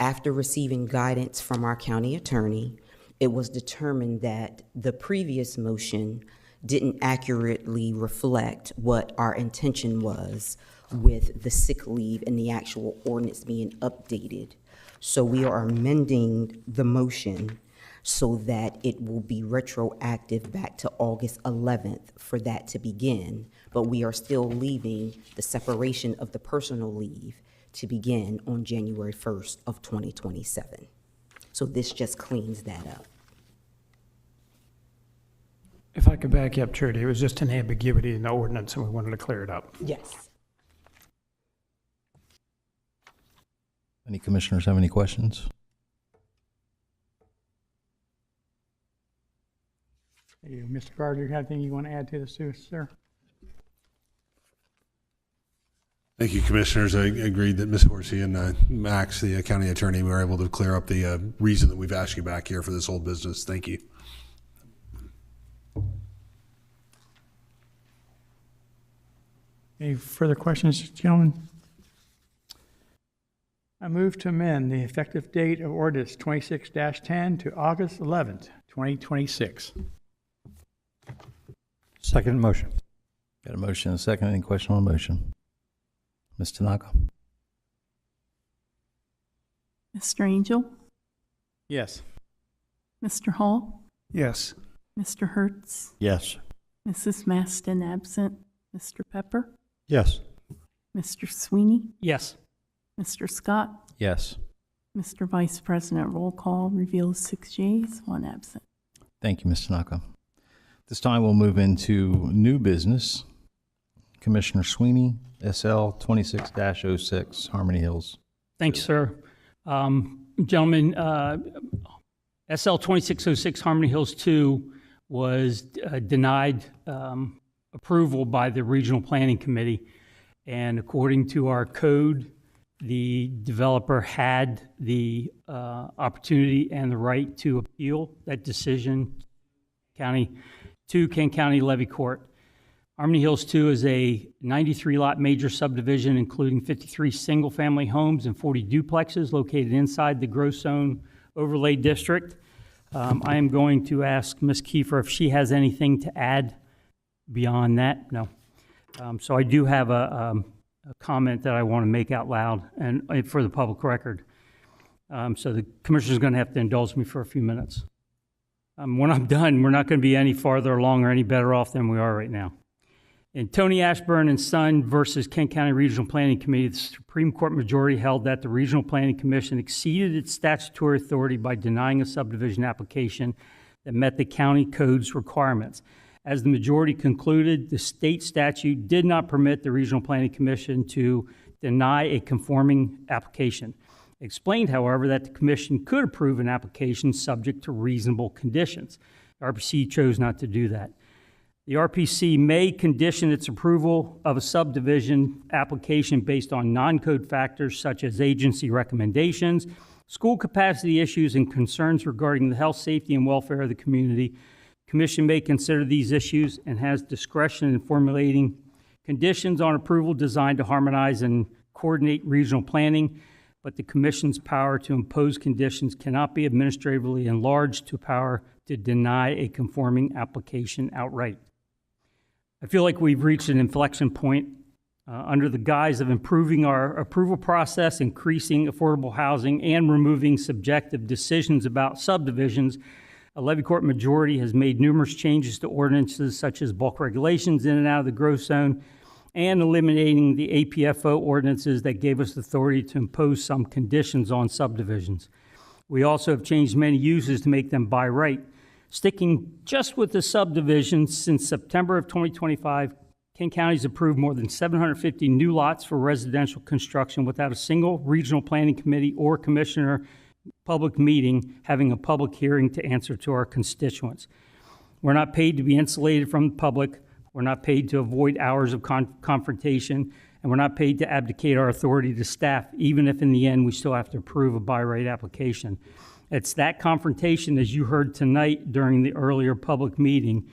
After receiving guidance from our county attorney, it was determined that the previous motion didn't accurately reflect what our intention was with the sick leave and the actual ordinance being updated. So we are amending the motion so that it will be retroactive back to August 11th for that to begin, but we are still leaving the separation of the personal leave to begin on January 1st of 2027. So this just cleans that up. If I could back you up, Trudy, it was just an ambiguity in the ordinance and we wanted to clear it up. Yes. Any commissioners have any questions? Mr. Gardner, you have anything you want to add to this, sir? Thank you, Commissioners. I agreed that Ms. Horsey and Max, the county attorney, were able to clear up the reason that we've asked you back here for this whole business. Thank you. Any further questions, gentlemen? I move to amend the effective date of ordinance 26-10 to August 11th, 2026. Second motion. Got a motion and a second. Any question on the motion? Ms. Tanaka? Mr. Angel, Yes. Mr. Hall, Yes. Mr. Hertz, Yes. Mrs. Maston absent, Mr. Pepper, Yes. Mr. Sweeney, Yes. Mr. Scott, Yes. Mr. Vice President, roll call reveals 6 yeas, 1 absent. Thank you, Ms. Tanaka. This time we'll move into new business. Commissioner Sweeney, SL 26-06, Harmony Hills. Thanks, sir. Gentlemen, SL 2606 Harmony Hills 2 was denied approval by the Regional Planning Committee. And according to our code, the developer had the opportunity and the right to appeal that decision to Kent County Levy Court. Harmony Hills 2 is a 93-lot major subdivision including 53 single-family homes and 40 duplexes located inside the Growth Zone Overlay District. I am going to ask Ms. Kiefer if she has anything to add beyond that. No. So I do have a comment that I want to make out loud and for the public record. So the commissioner's going to have to indulge me for a few minutes. When I'm done, we're not going to be any farther along or any better off than we are right now. In Tony Ashburn and Son versus Kent County Regional Planning Committee, the Supreme Court majority held that the Regional Planning Commission exceeded its statutory authority by denying a subdivision application that met the county code's requirements. As the majority concluded, the state statute did not permit the Regional Planning Commission to deny a conforming application. It explained, however, that the commission could approve an application subject to reasonable conditions. The RPC chose not to do that. The RPC may condition its approval of a subdivision application based on non-code factors such as agency recommendations, school capacity issues, and concerns regarding the health, safety, and welfare of the community. The Commission may consider these issues and has discretion in formulating conditions on approval designed to harmonize and coordinate regional planning, but the Commission's power to impose conditions cannot be administratively enlarged to power to deny a conforming application outright. I feel like we've reached an inflection point under the guise of improving our approval process, increasing affordable housing, and removing subjective decisions about subdivisions. A Levy Court majority has made numerous changes to ordinances such as bulk regulations in and out of the growth zone and eliminating the APFO ordinances that gave us authority to impose some conditions on subdivisions. We also have changed many uses to make them by right. Sticking just with the subdivisions, since September of 2025, Kent County's approved more than 750 new lots for residential construction without a single regional planning committee or commissioner public meeting having a public hearing to answer to our constituents. We're not paid to be insulated from the public. We're not paid to avoid hours of confrontation, and we're not paid to abdicate our authority to staff, even if in the end we still have to approve a by right application. It's that confrontation, as you heard tonight during the earlier public meeting,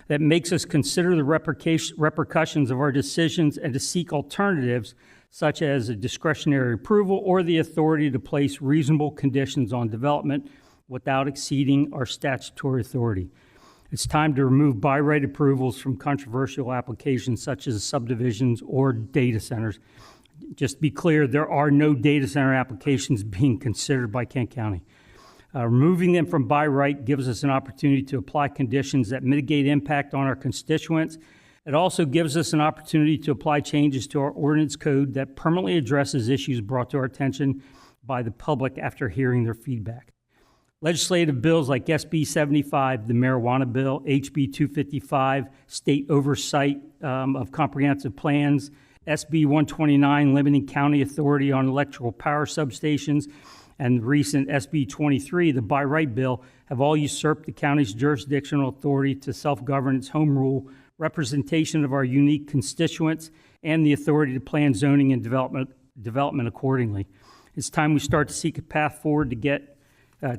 that makes us consider the repercussions of our decisions and to seek alternatives, such as a discretionary approval or the authority to place reasonable conditions on development without exceeding our statutory authority. It's time to remove by right approvals from controversial applications such as subdivisions or data centers. Just to be clear, there are no data center applications being considered by Kent County. Removing them from by right gives us an opportunity to apply conditions that mitigate impact on our constituents. It also gives us an opportunity to apply changes to our ordinance code that permanently addresses issues brought to our attention by the public after hearing their feedback. Legislative bills like SB 75, the marijuana bill, HB 255, state oversight of comprehensive plans, SB 129, limiting county authority on electrical power substations, and the recent SB 23, the by right bill, have all usurped the county's jurisdictional authority to self-govern its home rule, representation of our unique constituents, and the authority to plan zoning and development accordingly. It's time we start to seek a path forward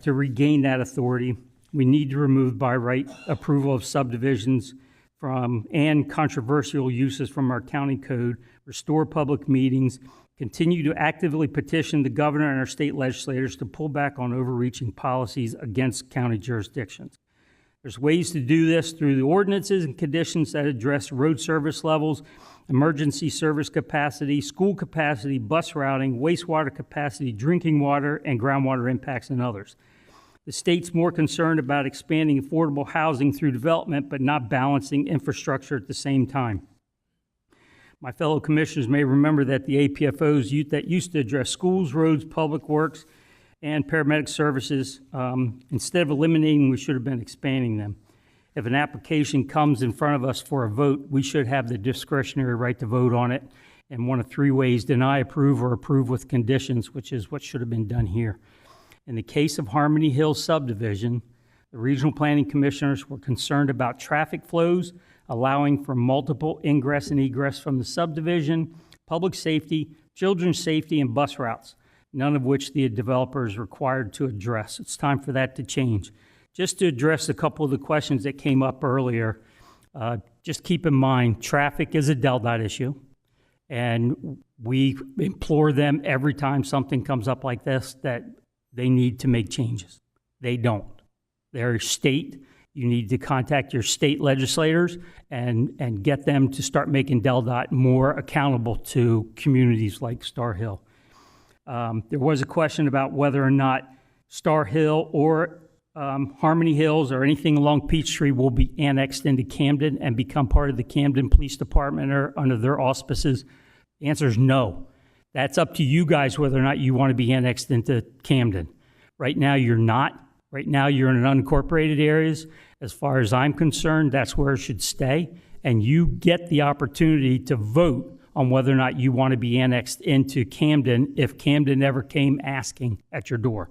to regain that authority. We need to remove by right approval of subdivisions and controversial uses from our county code, restore public meetings, continue to actively petition the governor and our state legislators to pull back on overreaching policies against county jurisdictions. There's ways to do this through the ordinances and conditions that address road service levels emergency service capacity, school capacity, bus routing, wastewater capacity, drinking water, and groundwater impacts, and others. The state's more concerned about expanding affordable housing through development, but not balancing infrastructure at the same time. My fellow commissioners may remember that the APFOs that used to address schools, roads, public works, and paramedic services, instead of eliminating, we should have been expanding them. If an application comes in front of us for a vote, we should have the discretionary right to vote on it in one of three ways: deny, approve, or approve with conditions, which is what should have been done here. In the case of Harmony Hills subdivision, the regional planning commissioners were concerned about traffic flows, allowing for multiple ingress and egress from the subdivision, public safety, children's safety, and bus routes, none of which the developer is required to address. It's time for that to change. Just to address a couple of the questions that came up earlier, just keep in mind, traffic is a DelDOT issue, and we implore them every time something comes up like this that they need to make changes. They don't. They're state. You need to contact your state legislators and get them to start making DelDOT more accountable to communities like Star Hill. There was a question about whether or not Star Hill or Harmony Hills or anything along Peachtree will be annexed into Camden and become part of the Camden Police Department or under their auspices. The answer is no. That's up to you guys whether or not you want to be annexed into Camden. Right now, you're not. Right now, you're in unincorporated areas. As far as I'm concerned, that's where it should stay. And you get the opportunity to vote on whether or not you want to be annexed into Camden if Camden ever came asking at your door.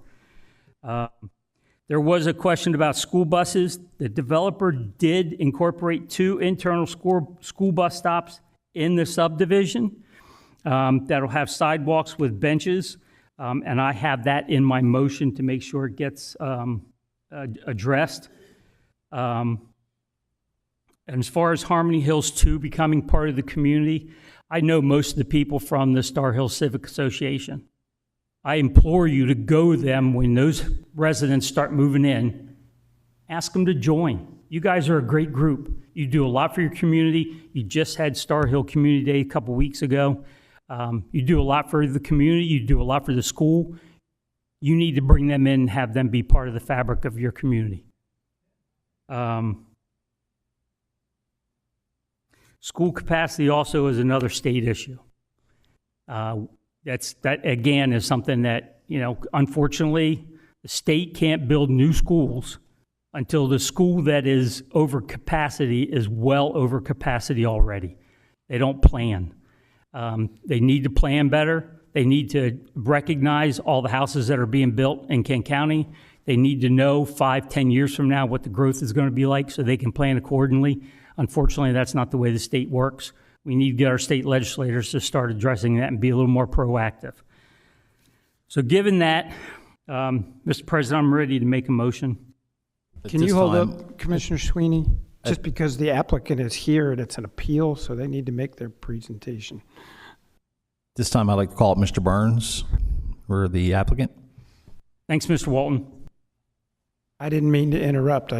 There was a question about school buses. The developer did incorporate 2 internal school bus stops in the subdivision that'll have sidewalks with benches. And I have that in my motion to make sure it gets addressed. And as far as Harmony Hills 2 becoming part of the community, I know most of the people from the Star Hill Civic Association. I implore you to go to them when those residents start moving in. Ask them to join. You guys are a great group. You do a lot for your community. You just had Star Hill Community Day a couple weeks ago. You do a lot for the community. You do a lot for the school. You need to bring them in and have them be part of the fabric of your community. School capacity also is another state issue. That again is something that, unfortunately, the state can't build new schools until the school that is over capacity is well over capacity already. They don't plan. They need to plan better. They need to recognize all the houses that are being built in Kent County. They need to know 5-10 years from now what the growth is going to be like so they can plan accordingly. Unfortunately, that's not the way the state works. We need to get our state legislators to start addressing that and be a little more proactive. So given that, Mr. President, I'm ready to make a motion. Can you hold up, Commissioner Sweeney? Just because the applicant is here and it's an appeal, so they need to make their presentation. This time I'd like to call up Mr. Burns for the applicant. Thanks, Mr. Walton. I didn't mean to interrupt.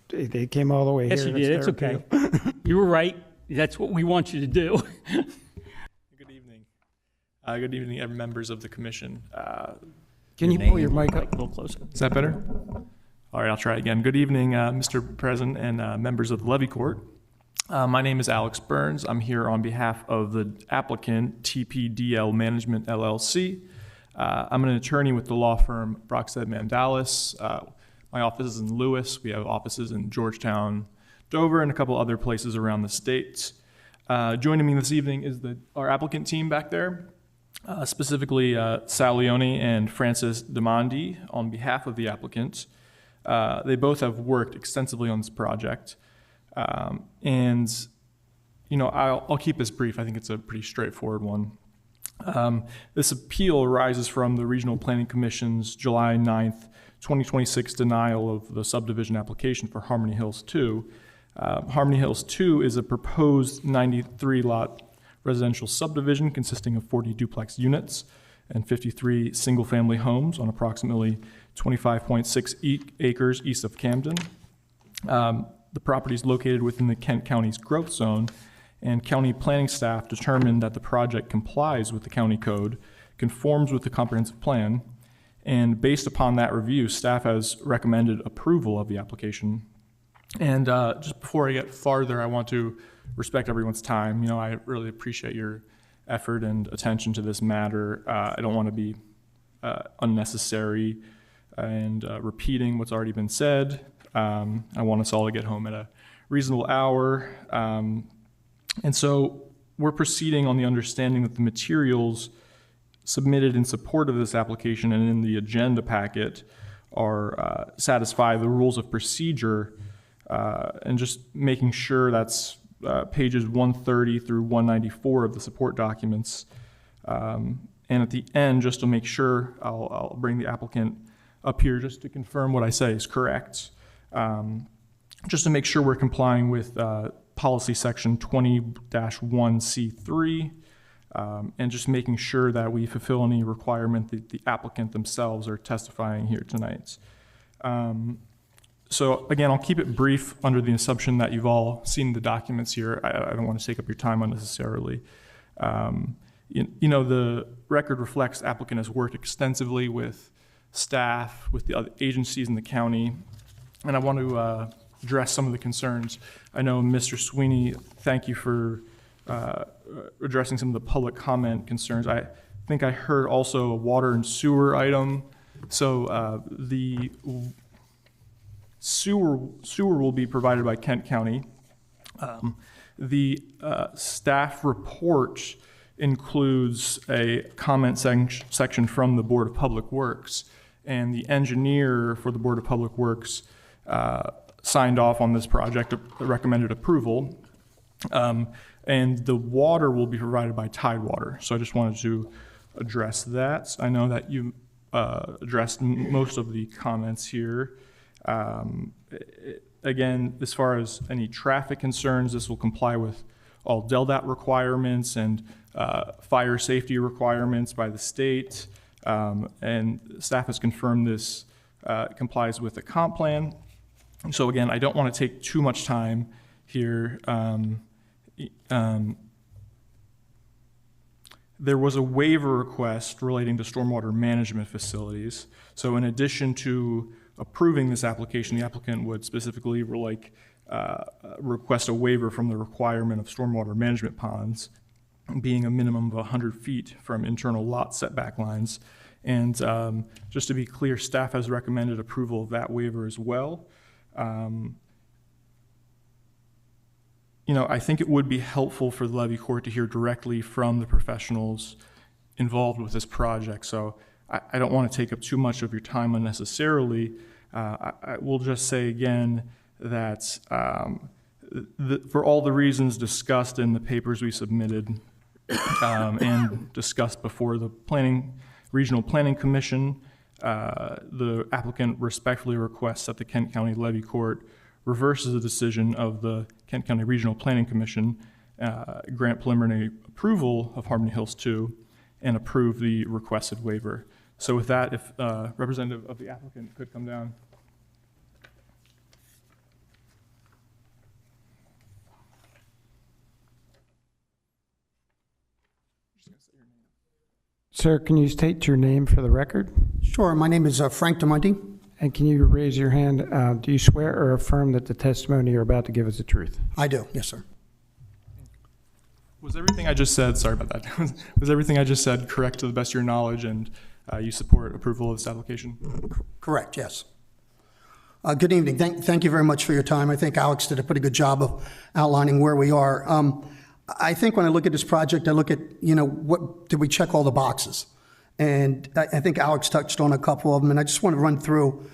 They came all the way yes, here. Yes, you did. It's okay. You were right. That's what we want you to do. Good evening. Good evening, members of the commission. Can you pull your mic up a little closer? Is that better? All right, I'll try again. Good evening, Mr. President and members of the Levy Court. My name is Alex Burns. I'm here on behalf of the applicant, TPDL Management, LLC. I'm an attorney with the law firm Brockstead Mandalis. My office is in Lewis. We have offices in Georgetown, Dover, and a couple other places around the state. Joining me this evening is our applicant team back there, specifically Sal Leone and Francis Demandi on behalf of the applicant. They both have worked extensively on this project. And, I'll keep this brief. I think it's a pretty straightforward one. This appeal arises from the Regional Planning Commission's July 9th, 2026 denial of the subdivision application for Harmony Hills 2. Harmony Hills 2 is a proposed 93-lot residential subdivision consisting of 40 duplex units and 53 single-family homes on approximately 25.6 acres east of Camden. The property is located within the Kent County's growth zone and county planning staff determined that the project complies with the county code, conforms with the comprehensive plan, and based upon that review, staff has recommended approval of the application. And just before I get farther, I want to respect everyone's time. I really appreciate your effort and attention to this matter. I don't want to be unnecessary and repeating what's already been said. I want us all to get home at a reasonable hour. And so we're proceeding on the understanding that the materials submitted in support of this application and in the agenda packet are satisfy the rules of procedure, and just making sure that's pages 130 through 194 of the support documents. And at the end, just to make sure, I'll bring the applicant up here just to confirm what I say is correct. Just to make sure we're complying with policy section 20-1C3, and just making sure that we fulfill any requirement that the applicant themselves are testifying here tonight. So again, I'll keep it brief under the assumption that you've all seen the documents here. I don't want to take up your time unnecessarily. The record reflects applicant has worked extensively with staff, with the other agencies in the county, and I want to address some of the concerns. I know Mr. Sweeney, thank you for addressing some of the public comment concerns. I think I heard also a water and sewer item. So the sewer will be provided by Kent County. The staff report includes a comment section from the Board of Public Works, and the engineer for the Board of Public Works signed off on this project, recommended approval. And the water will be provided by Tidewater. So I just wanted to address that. I know that you addressed most of the comments here. Again, as far as any traffic concerns, this will comply with all DELDAT requirements and fire safety requirements by the state. And staff has confirmed this complies with the comp plan. So again, I don't want to take too much time here. There was a waiver request relating to stormwater management facilities. So in addition to approving this application, the applicant would specifically request a waiver from the requirement of stormwater management ponds being a minimum of 100 feet from internal lot setback lines. And just to be clear, staff has recommended approval of that waiver as well. I think it would be helpful for the Levy Court to hear directly from the professionals involved with this project. So I don't want to take up too much of your time unnecessarily. I will just say again that for all the reasons discussed in the papers we submitted and discussed before the Regional Planning Commission, the applicant respectfully requests that the Kent County Levy Court reverses the decision of the Kent County Regional Planning Commission, grant preliminary approval of Harmony Hills 2, and approve the requested waiver. So with that, if representative of the applicant could come down. Sir, can you state your name for the record? Sure. My name is Frank DeMonte. And can you raise your hand? Do you swear or affirm that the testimony you're about to give is the truth? I do. Yes, sir. Was everything I just said, sorry about that, was everything I just said correct to the best of your knowledge, and you support approval of this application? Correct, yes. Good evening. Thank you very much for your time. I think Alex did a pretty good job of outlining where we are. I think when I look at this project, I look at, what did we check all the boxes? And I think Alex touched on a couple of them, and I just want to run through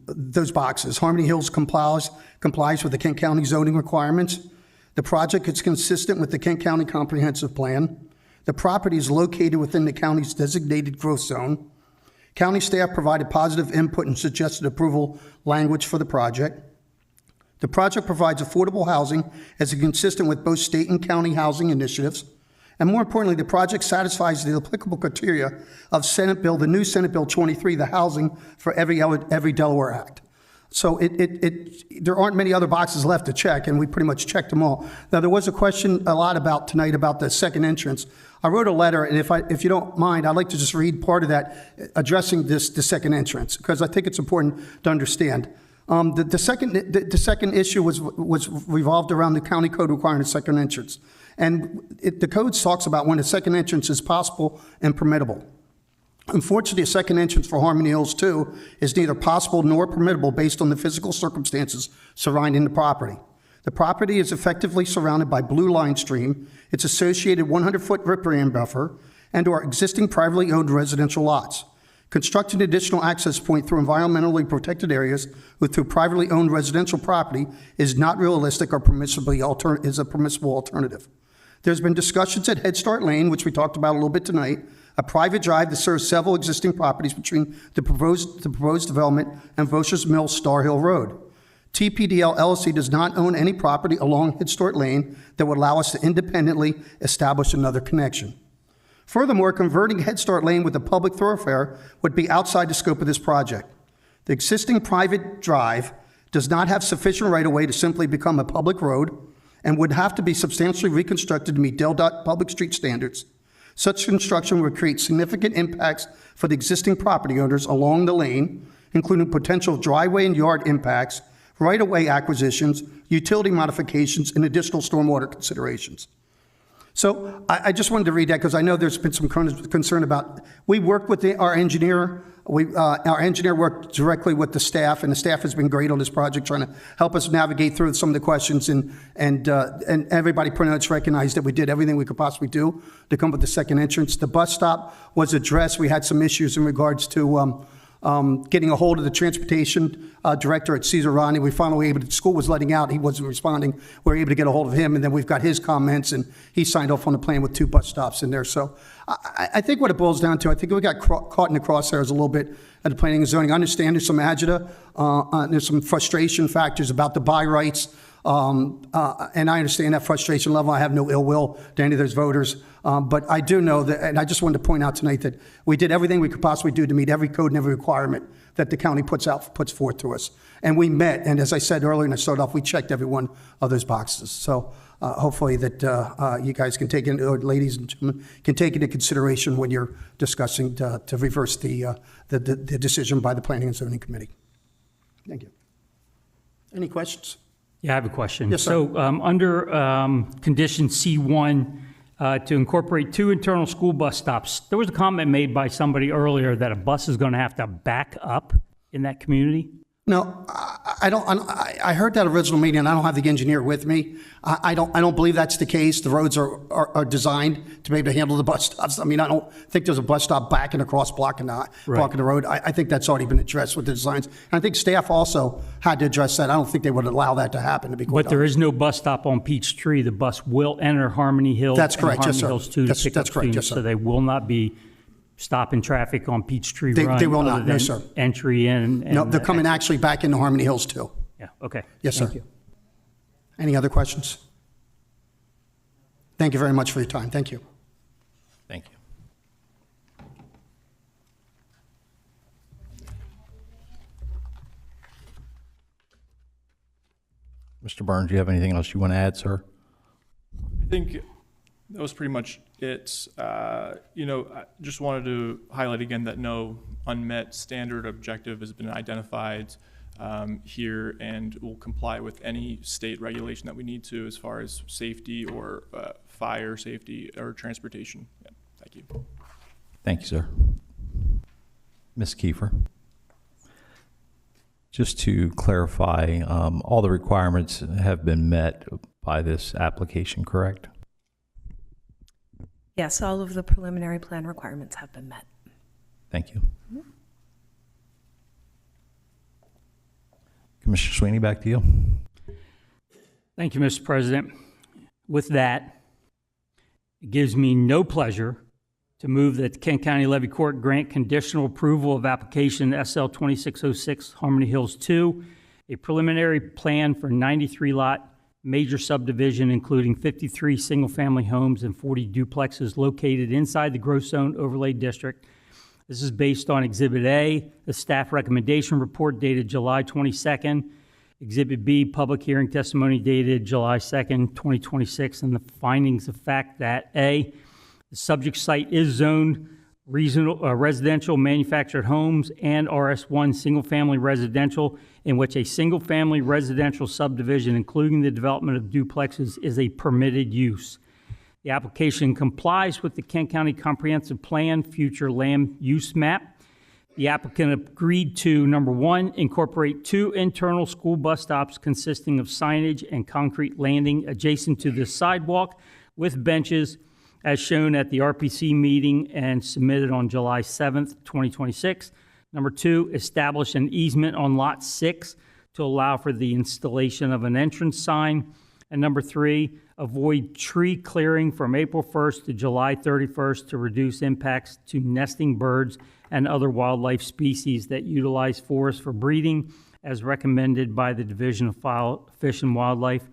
those boxes. Harmony Hills complies with the Kent County zoning requirements. The project is consistent with the Kent County Comprehensive Plan. The property is located within the county's designated growth zone. County staff provided positive input and suggested approval language for the project. The project provides affordable housing as is consistent with both state and county housing initiatives. And more importantly, the project satisfies the applicable criteria of the new Senate Bill 23, the Housing for Every Delaware Act. So there aren't many other boxes left to check, and we pretty much checked them all. Now, there was a question a lot about tonight about the second entrance. I wrote a letter, and if you don't mind, I'd like to just read part of that addressing the second entrance, because I think it's important to understand. The second issue was revolved around the county code requiring a second entrance. And the code talks about when a second entrance is possible and permittable. Unfortunately, a second entrance for Harmony Hills 2 is neither possible nor permittable based on the physical circumstances surrounding the property. The property is effectively surrounded by blue line stream, its associated 100-foot riparian buffer, and or existing privately owned residential lots. Constructing an additional access point through environmentally protected areas or through privately owned residential property is not realistic or is a permissible alternative. There's been discussions at Head Start Lane, which we talked about a little bit tonight, a private drive that serves several existing properties between the proposed development and Voscher's Mill Star Hill Road. TPDL LLC does not own any property along Head Start Lane that would allow us to independently establish another connection. Furthermore, converting Head Start Lane with a public thoroughfare would be outside the scope of this project. The existing private drive does not have sufficient right-of-way to simply become a public road and would have to be substantially reconstructed to meet DelDOT public street standards. Such construction would create significant impacts for the existing property owners along the lane, including potential driveway and yard impacts, right-of-way acquisitions, utility modifications, and additional stormwater considerations. So I just wanted to read that because I know there's been some concern about, we worked with our engineer. Our engineer worked directly with the staff, and the staff has been great on this project, trying to help us navigate through some of the questions, and everybody pretty much recognized that we did everything we could possibly do to come up with the second entrance. The bus stop was addressed. We had some issues in regards to getting a hold of the transportation director at Cesar Ronnie. We finally were able to, school was letting out, he wasn't responding. We were able to get a hold of him, and then we've got his comments, and he signed off on the plan with 2 bus stops in there. So I think what it boils down to, I think we got caught in the crosshairs a little bit at the planning and zoning. I understand there's some agita, there's some frustration factors about the by rights, and I understand that frustration level. I have no ill will to any of those voters, but I do know that, and I just wanted to point out tonight that we did everything we could possibly do to meet every code and every requirement that the county puts forth to us. And we met, and as I said earlier, and I started off, we checked every one of those boxes. So hopefully that you guys can take in, or ladies and gentlemen, can take into consideration when you're discussing to reverse the decision by the Planning and Zoning Committee. Thank you. Any questions? Yeah, I have a question. Yes, sir. So under condition C1, to incorporate 2 internal school bus stops, there was a comment made by somebody earlier that a bus is going to have to back up in that community. No, I heard that original meeting, and I don't have the engineer with me. I don't believe that's the case. The roads are designed to be able to handle the bus stops. I mean, I don't think there's a bus stop backing across blocking the road. I think that's already been addressed with the designs. And I think staff also had to address that. I don't think they would allow that to happen, to be quite honest. But there is no bus stop on Peachtree. The bus will enter Harmony Hills. That's correct, yes, sir. Harmony Hills 2 to pick up that's correct, yes, students, sir. so they will not be stopping traffic on Peachtree They Run. will not, other no, than sir. Entry in. No, they're coming actually back into Harmony Hills too. Yeah, okay. Yes, sir. Thank you. Any other questions? Thank you very much for your time. Thank you. Thank you. Mr. Burns, do you have anything else you want to add, sir? I think that was pretty much it. I just wanted to highlight again that no unmet standard objective has been identified here, and will comply with any state regulation that we need to as far as safety or fire safety or transportation. Yeah, thank you. Thank you, sir. Ms. Kiefer. Just to clarify, all the requirements have been met by this application, correct? Yes, all of the preliminary plan requirements have been met. Thank you. Commissioner Sweeney, back to you. Thank you, Mr. President. With that, it gives me no pleasure to move that the Kent County Levy Court grant conditional approval of application SL 2606 Harmony Hills 2, a preliminary plan for 93-lot major subdivision including 53 single-family homes and 40 duplexes located inside the growth zone overlay district This is based on Exhibit A, the staff recommendation report dated July 22nd, Exhibit B, public hearing testimony dated July 2nd, 2026, and the findings of fact that A, the subject site is zoned residential manufactured homes and RS1 single-family residential, in which a single-family residential subdivision, including the development of duplexes, is a permitted use. The application complies with the Kent County Comprehensive Plan Future Land Use Map. The applicant agreed to, number one, incorporate 2 internal school bus stops consisting of signage and concrete landing adjacent to the sidewalk with benches, as shown at the RPC meeting and submitted on July 7th, 2026. Number 2, establish an easement on Lot 6 to allow for the installation of an entrance sign. And number 3, avoid tree clearing from April 1st to July 31st to reduce impacts to nesting birds and other wildlife species that utilize forests for breeding, as recommended by the Division of Fish and Wildlife,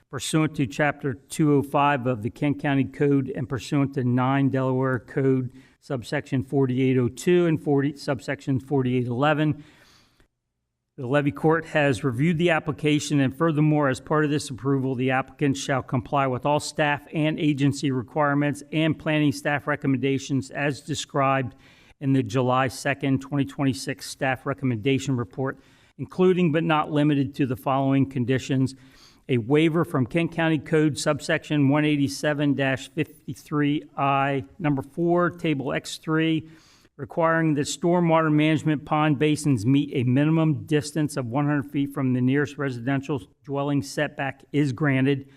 pursuant to Chapter 205 of the Kent County Code and pursuant to 9 Delaware Code, subsection 4802 and subsection 4811. The Levy Court has reviewed the application, and furthermore, as part of this approval, the applicant shall comply with all staff and agency requirements and planning staff recommendations as described in the July 2nd, 2026 staff recommendation report, including but not limited to the following conditions: a waiver from Kent County Code subsection 187-53I, number 4, table X3, requiring that stormwater management pond basins meet a minimum distance of 100 feet from the nearest residential dwelling setback is granted.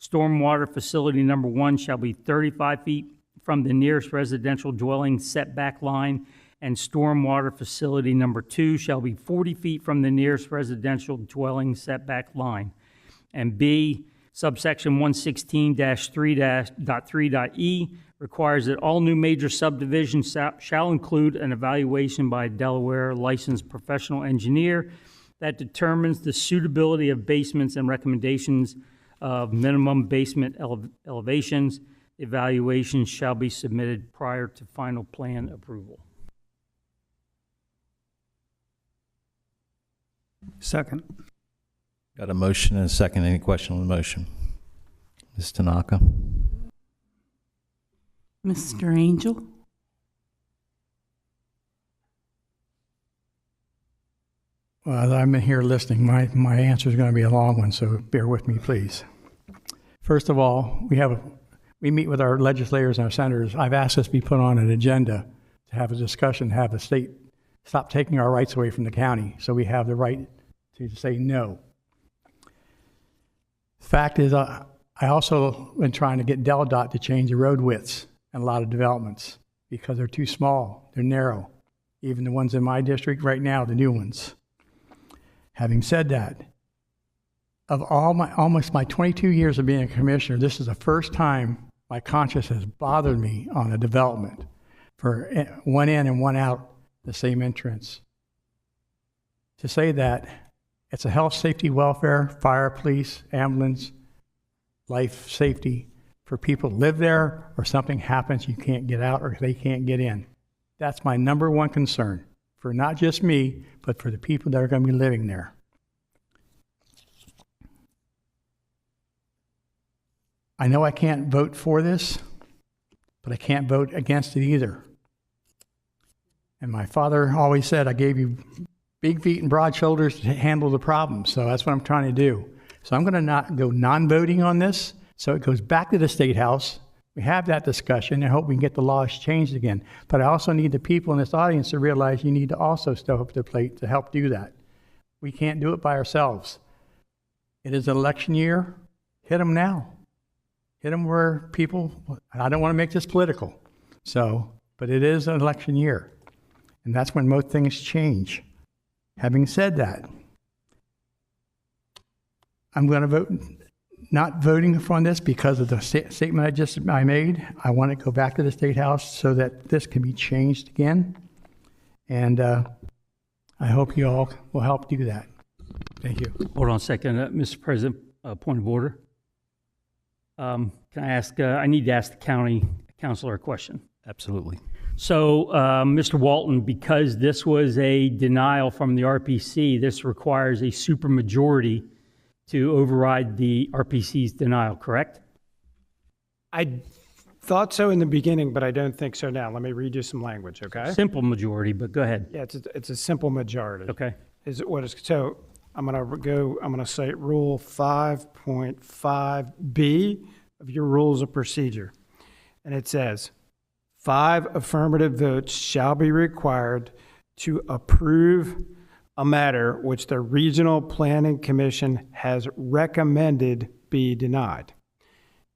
Stormwater facility number 1 shall be 35 feet from the nearest residential dwelling setback line, and stormwater facility number 2 shall be 40 feet from the nearest residential dwelling setback line. And B, subsection 116-3.3.E requires that all new major subdivisions shall include an evaluation by a Delaware licensed professional engineer that determines the suitability of basements and recommendations of minimum basement elevations. Evaluations shall be submitted prior to final plan approval. Second. Got a motion and a second. Any question on the motion? Ms. Tanaka? Mr. Angel? Well, I'm here listening. My answer is going to be a long one, so bear with me, please. First of all, we meet with our legislators and our senators. I've asked this to be put on an agenda to have a discussion, have the state stop taking our rights away from the county, so we have the right to say no. Fact is, I also been trying to get DelDOT to change the road widths in a lot of developments because they're too small, they're narrow. Even the ones in my district right now, the new ones. Having said that, of almost my 22 years of being a commissioner, this is the first time my conscience has bothered me on a development for one in and one out, the same entrance. To say that it's a health, safety, welfare, fire, police, ambulance, life safety for people to live there, or something happens, you can't get out or they can't get in. That's my number one concern for not just me, but for the people that are going to be living there. I know I can't vote for this, but I can't vote against it either. And my father always said, I gave you big feet and broad shoulders to handle the problem. So that's what I'm trying to do. So I'm going to not go non-voting on this. So it goes back to the State House. We have that discussion and hope we can get the laws changed again. But I also need the people in this audience to realize you need to also step up to the plate to help do that. We can't do it by ourselves. It is an election year. Hit them now. Hit them where people, I don't want to make this political. But it is an election year. And that's when most things change. Having said that, I'm going to vote not voting on this because of the statement I made. I want to go back to the State House so that this can be changed again. And I hope you all will help do that. Thank you. Hold on a second, Mr. President, point of order. Can I ask, I need to ask the county councilor a question. Absolutely. So, Mr. Walton, because this was a denial from the RPC, this requires a supermajority to override the RPC's denial, correct? I thought so in the beginning, but I don't think so now. Let me read you some language, okay? Simple majority, but go ahead. Yeah, it's a simple majority. Okay. Is it what is, so I'm gonna say Rule 5.5B of your Rules of Procedure. And it says, 5 affirmative votes shall be required to approve a matter which the Regional Planning Commission has recommended be denied.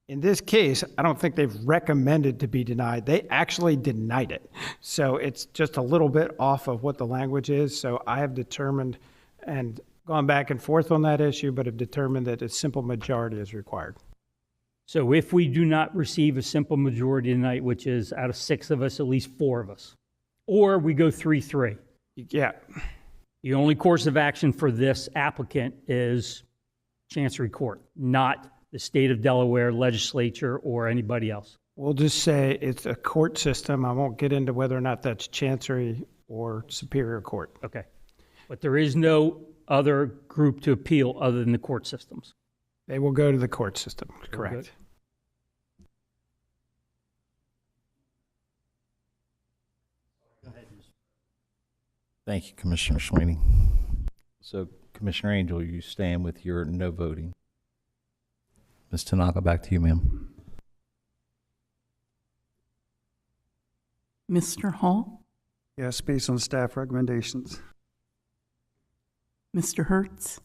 In this case, I don't think they've recommended to be denied. They actually denied it. So it's just a little bit off of what the language is. So I have determined and gone back and forth on that issue, but have determined that a simple majority is required. So if we do not receive a simple majority tonight, which is out of 6 of us, at least 4 of us, or we go 3-3. Yeah. The only course of action for this applicant is Chancery Court, not the state of Delaware legislature or anybody else. We'll just say it's a court system. I won't get into whether or not that's Chancery or Superior Court. Okay. But there is no other group to appeal other than the court systems. They will go to the court system, correct. Good. Thank you, Commissioner Sweeney. So, Commissioner Angel, you stand with your no voting. Ms. Tanaka, back to you, ma'am. Mr. Hall, Yes, based on staff recommendations. Mr. Hertz,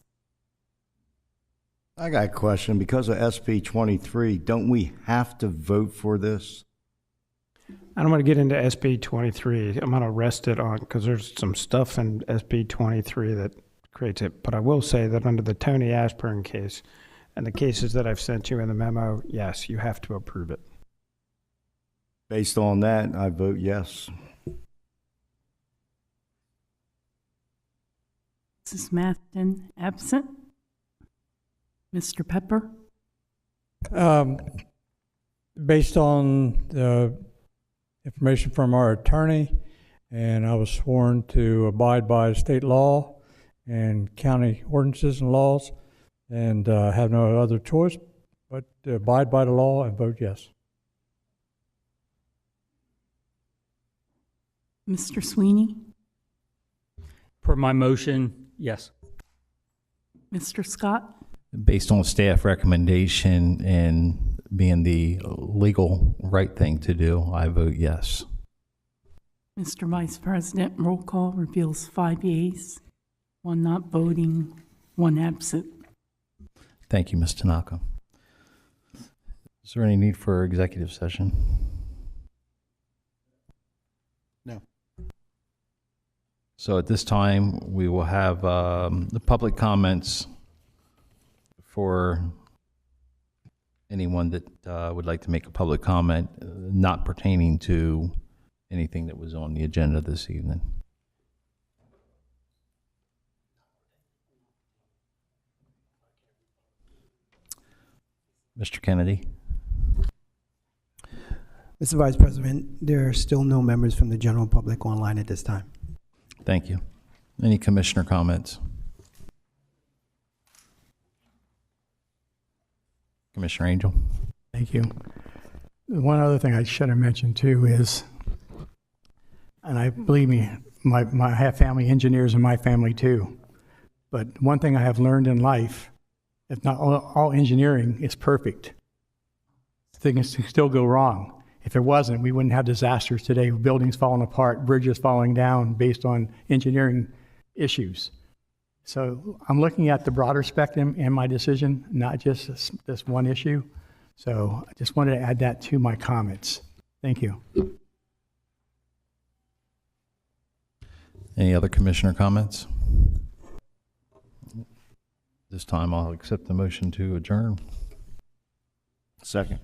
I got a question. Because of SB 23, don't we have to vote for this? I don't want to get into SB 23. I'm going to rest it on because there's some stuff in SB 23 that creates it. But I will say that under the Tony Ashburn case and the cases that I've sent you in the memo, yes, you have to approve it. Based on that, I vote yes. Mrs. Matheson, absent. Mr. Pepper, Based on the information from our attorney, and I was sworn to abide by state law and county ordinances and laws, and have no other choice but to abide by the law and vote yes. Mr. Sweeney, Per my motion, yes. Mr. Scott, Based on staff recommendation and being the legal right thing to do, I vote yes. Mr. Vice President, roll call reveals 5 yeas, 1 not voting, 1 absent. Thank you, Ms. Tanaka. Is there any need for executive session? No. So at this time, we will have the public comments for anyone that would like to make a public comment not pertaining to anything that was on the agenda this evening. Mr. Kennedy. Mr. Vice President, there are still no members from the general public online at this time. Thank you. Any commissioner comments? Commissioner Angel. Thank you. One other thing I should have mentioned too is, and I believe me, I have family engineers in my family too. But one thing I have learned in life, if not all engineering is perfect. Things can still go wrong. If it wasn't, we wouldn't have disasters today, buildings falling apart, bridges falling down based on engineering issues. So I'm looking at the broader spectrum in my decision, not just this one issue. So I just wanted to add that to my comments. Thank you. Any other commissioner comments? This time I'll accept the motion to adjourn. Second.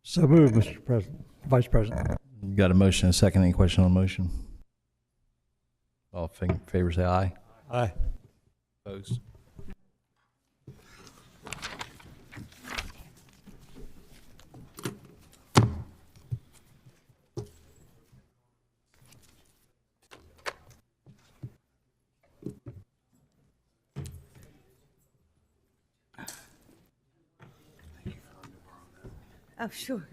So moved, Mr. President, Vice President. You got a motion and a second. Any question on the motion? All in favor say aye. Aye. Opposed? Oh, sure.